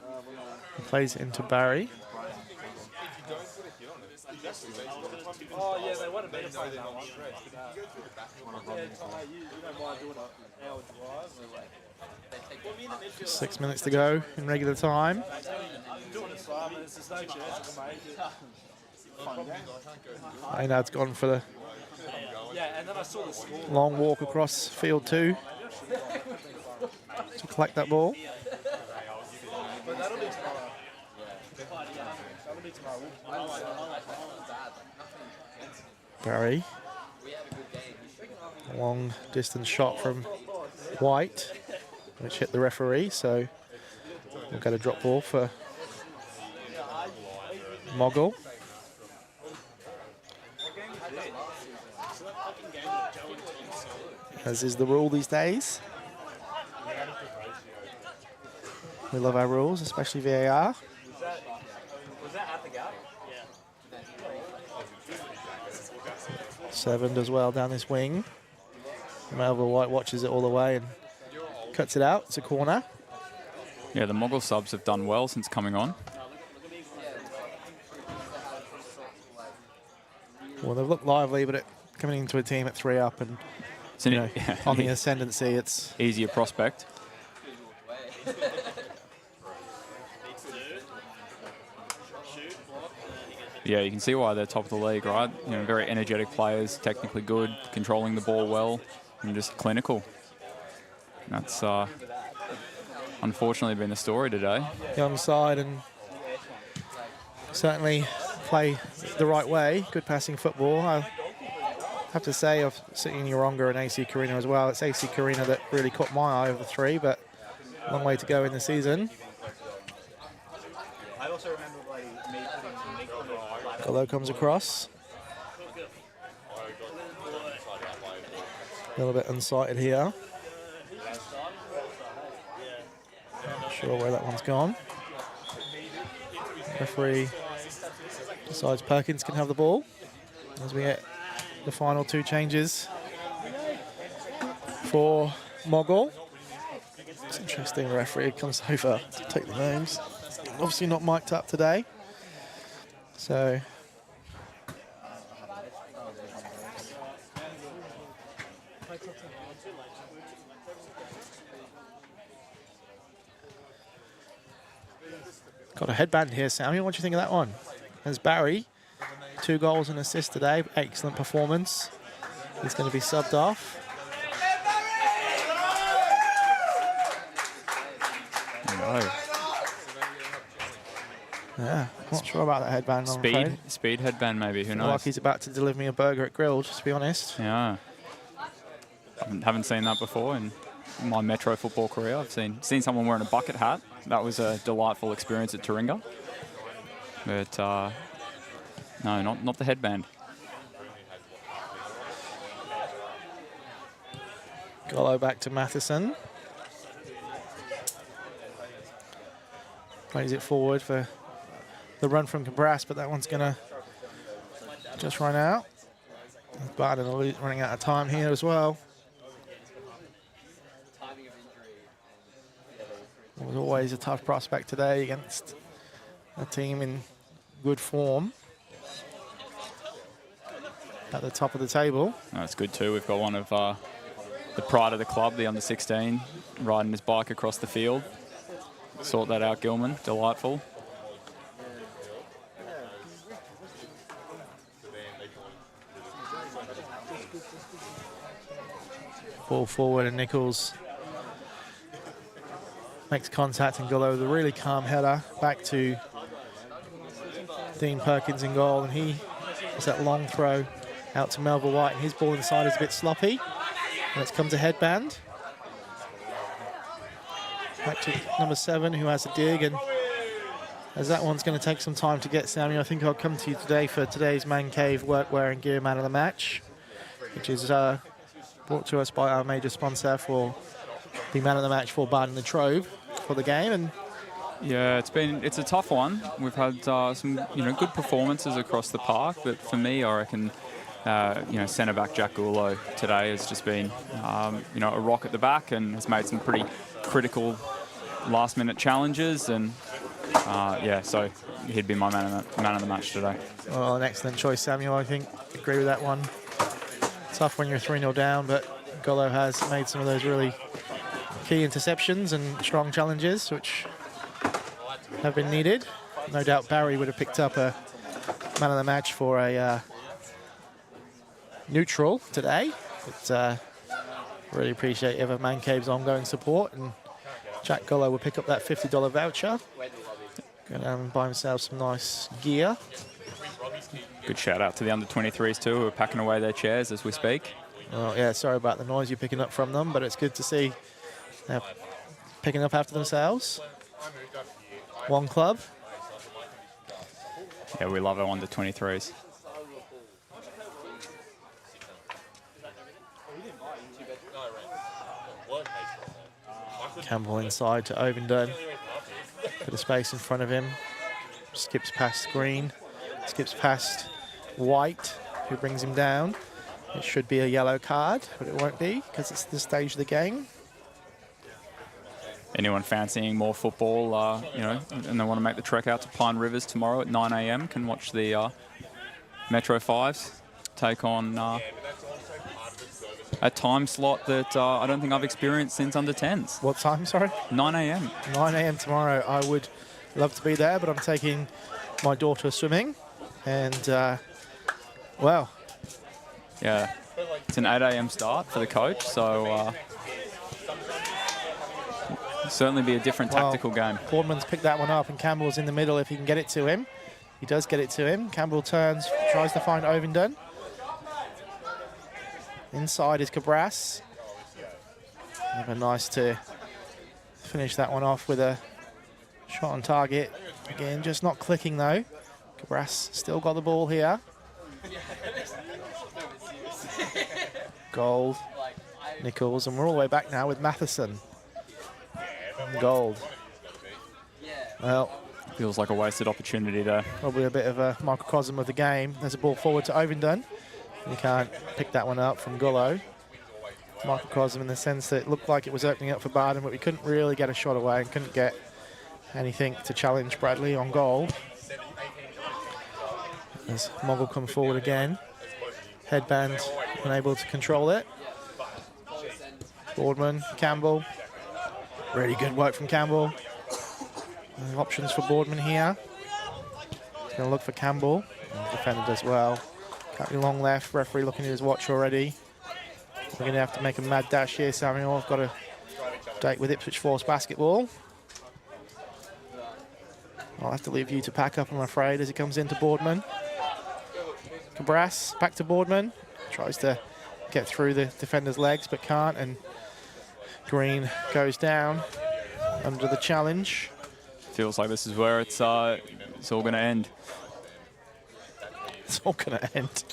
He plays it into Barry. Oh, yeah, they want to better play that one. 6 minutes to go in regular time. Maynard's gone for the long walk across field 2 to collect that ball. Barry. A long distance shot from White, which hit the referee, so we'll get a drop ball for Moggill. As is the rule these days. We love our rules, especially VAR. Seven does well down this wing. Melville White watches it all the way and cuts it out. It's a corner. Yeah, the Moggill subs have done well since coming on. Well, they've looked lively, but coming into a team at 3 up and on the ascendancy, it's easier prospect. Yeah, you can see why they're top of the league, right? Very energetic players, technically good, controlling the ball well, and just clinical. That's unfortunately been the story today. Young side and certainly play the right way. Good passing football. I have to say, I've seen Yoronga and AC Carina as well. It's AC Carina that really caught my eye of the 3, but a long way to go in the season. I also remember Gollo comes across. A little bit unsighted here. Not sure where that one's gone. Referee decides Perkins can have the ball as we get the final 2 changes for Moggill. It's interesting, the referee comes over to take the names. Obviously not mic'd up today. So got a headband here, Samuel. What do you think of that one? There's Barry, 2 goals and assists today. Excellent performance. He's going to be subbed off. Yeah, not sure about that headband. Speed headband maybe, who knows? Like he's about to deliver me a burger at Grilled, to be honest. Yeah. Haven't seen that before in my Metro football career. I've seen someone wearing a bucket hat. That was a delightful experience at Taringa. But no, not the headband. Gollo back to Matheson. Plays it forward for the run from Cabras, but that one's going to just run out. Bardon running out of time here as well. It was always a tough prospect today against a team in good form at the top of the table. That's good too. We've got one of the pride of the club, the under-16, riding his bike across the field. Sort that out, Gilman. Delightful. Ball forward and Nichols makes contact and Gollo with a really calm header back to Dean Perkins in goal, and he has that long throw out to Melville White, and his ball inside is a bit sloppy. And it's come to headband. Back to number 7, who has a dig, and as that one's going to take some time to get, Samuel, I think I'll come to you today for today's Man Cave Workwear and Gear Man of the Match, which is brought to us by our major sponsor for the Man of the Match for Bardon Latrobe for the game. And yeah, it's a tough one. We've had some good performances across the park, but for me, I reckon centre back Jack Gullo today has just been a rock at the back and has made some pretty critical last-minute challenges, and so he'd be my man of the match today. Well, an excellent choice, Samuel. I think agree with that one. Tough when you're 3-0 down, but Gollo has made some of those really key interceptions and strong challenges, which have been needed. No doubt Barry would have picked up a man of the match for a neutral today. But really appreciate Ever Man Cave's ongoing support, and Jack Gollo will pick up that $50 voucher. Go down and buy himself some nice gear. Good shout out to the under-23s too, who are packing away their chairs as we speak. Well, yeah, sorry about the noise you're picking up from them, but it's good to see they're picking up after themselves. One club. Yeah, we love our under-23s. Campbell inside to Ovenden. Bit of space in front of him. Skips past Green. Skips past White, who brings him down. It should be a yellow card, but it won't be because it's the stage of the game. anyone fancying more football, you know, and they want to make the trek out to Pine Rivers tomorrow at 9 a.m. can watch the Metro 5s take on a time slot that I don't think I've experienced since under 10s. What time, sorry? 9 a.m. 9 a.m. tomorrow. I would love to be there, but I'm taking my daughter swimming. And, well. Yeah, it's an 8 a.m. start for the coach, so certainly be a different tactical game. Boardman's picked that one up, and Campbell's in the middle if he can get it to him. He does get it to him. Campbell turns, tries to find Ovenden. Inside is Cabras. Never nice to finish that one off with a shot on target. Again, just not clicking though. Cabras still got the ball here. Gold, Nichols, and we're all the way back now with Matheson. Gold. Well, feels like a wasted opportunity there. Probably a bit of a microcosm of the game. There's a ball forward to Ovenden. You can't pick that one up from Gullo. Microcosm in the sense that it looked like it was opening up for Bardon, but we couldn't really get a shot away and couldn't get anything to challenge Bradley on goal. As Moggill come forward again. Headband unable to control it. Boardman, Campbell. Really good work from Campbell. Options for Boardman here. He's going to look for Campbell. Defender does well. Currently long left. Referee looking at his watch already. We're going to have to make a mad dash here, Samuel. I've got a date with Ipswich Force basketball. I'll have to leave you to pack up, I'm afraid, as he comes into Boardman. Cabras back to Boardman. Tries to get through the defender's legs, but can't. And Green goes down under the challenge. Feels like this is where it's all going to end. It's all going to end.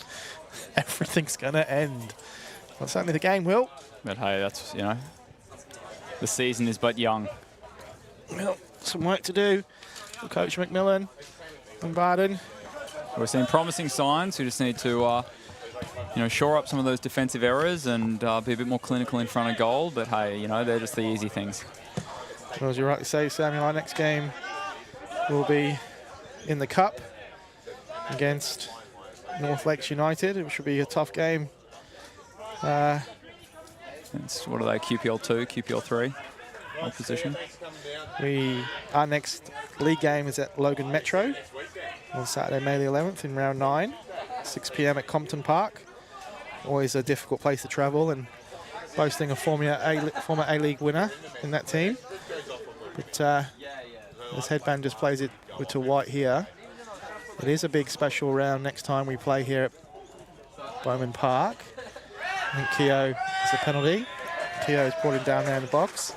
Everything's going to end. Well, certainly the game will. But hey, that's, you know, the season is but young. Well, some work to do for Coach McMillan and Bardon. We're seeing promising signs. We just need to, you know, shore up some of those defensive errors and be a bit more clinical in front of goal. But hey, you know, they're just the easy things. Well, as you rightly say, Samuel, our next game will be in the Cup against North Lakes United, which will be a tough game. It's, what are they, QPL2, QPL3 opposition? Our next league game is at Logan Metro on Saturday, May the 11th in round 9, 6 p.m. at Compton Park. Always a difficult place to travel, and boasting a former A-League winner in that team. But this headband just plays it to White here. It is a big special round next time we play here at Bowman Park. I think Keogh is the penalty. Keogh's brought him down there in the box.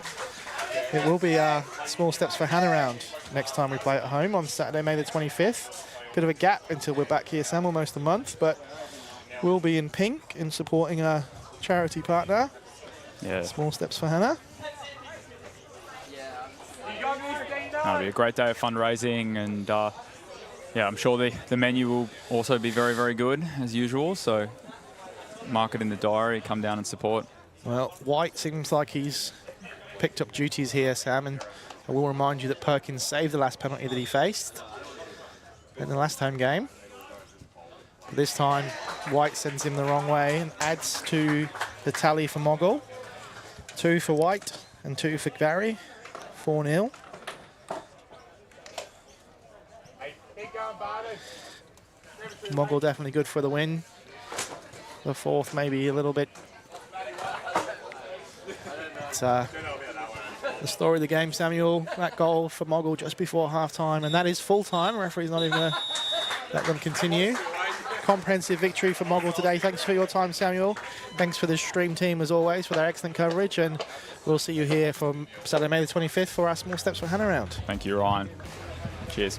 It will be Small Steps for Hannah round next time we play at home on Saturday, May the 25th. Bit of a gap until we're back here, Sam, almost a month, but we'll be in pink in supporting our charity partner. Yeah. Small Steps for Hannah. It'll be a great day of fundraising, and yeah, I'm sure the menu will also be very, very good as usual. So mark it in the diary, come down and support. Well, White seems like he's picked up duties here, Sam, and I will remind you that Perkins saved the last penalty that he faced in the last home game. But this time, White sends him the wrong way and adds to the tally for Moggill. 2 for White and 2 for Barry. 4-0. Moggill definitely good for the win. The fourth maybe a little bit. It's the story of the game, Samuel. That goal for Moggill just before half-time, and that is full-time. Referee's not even going to let them continue. Comprehensive victory for Moggill today. Thanks for your time, Samuel. Thanks for the stream team, as always, for their excellent coverage, and we'll see you here for Saturday, May the 25th for our Small Steps for Hannah round. Thank you, Ryan. Cheers.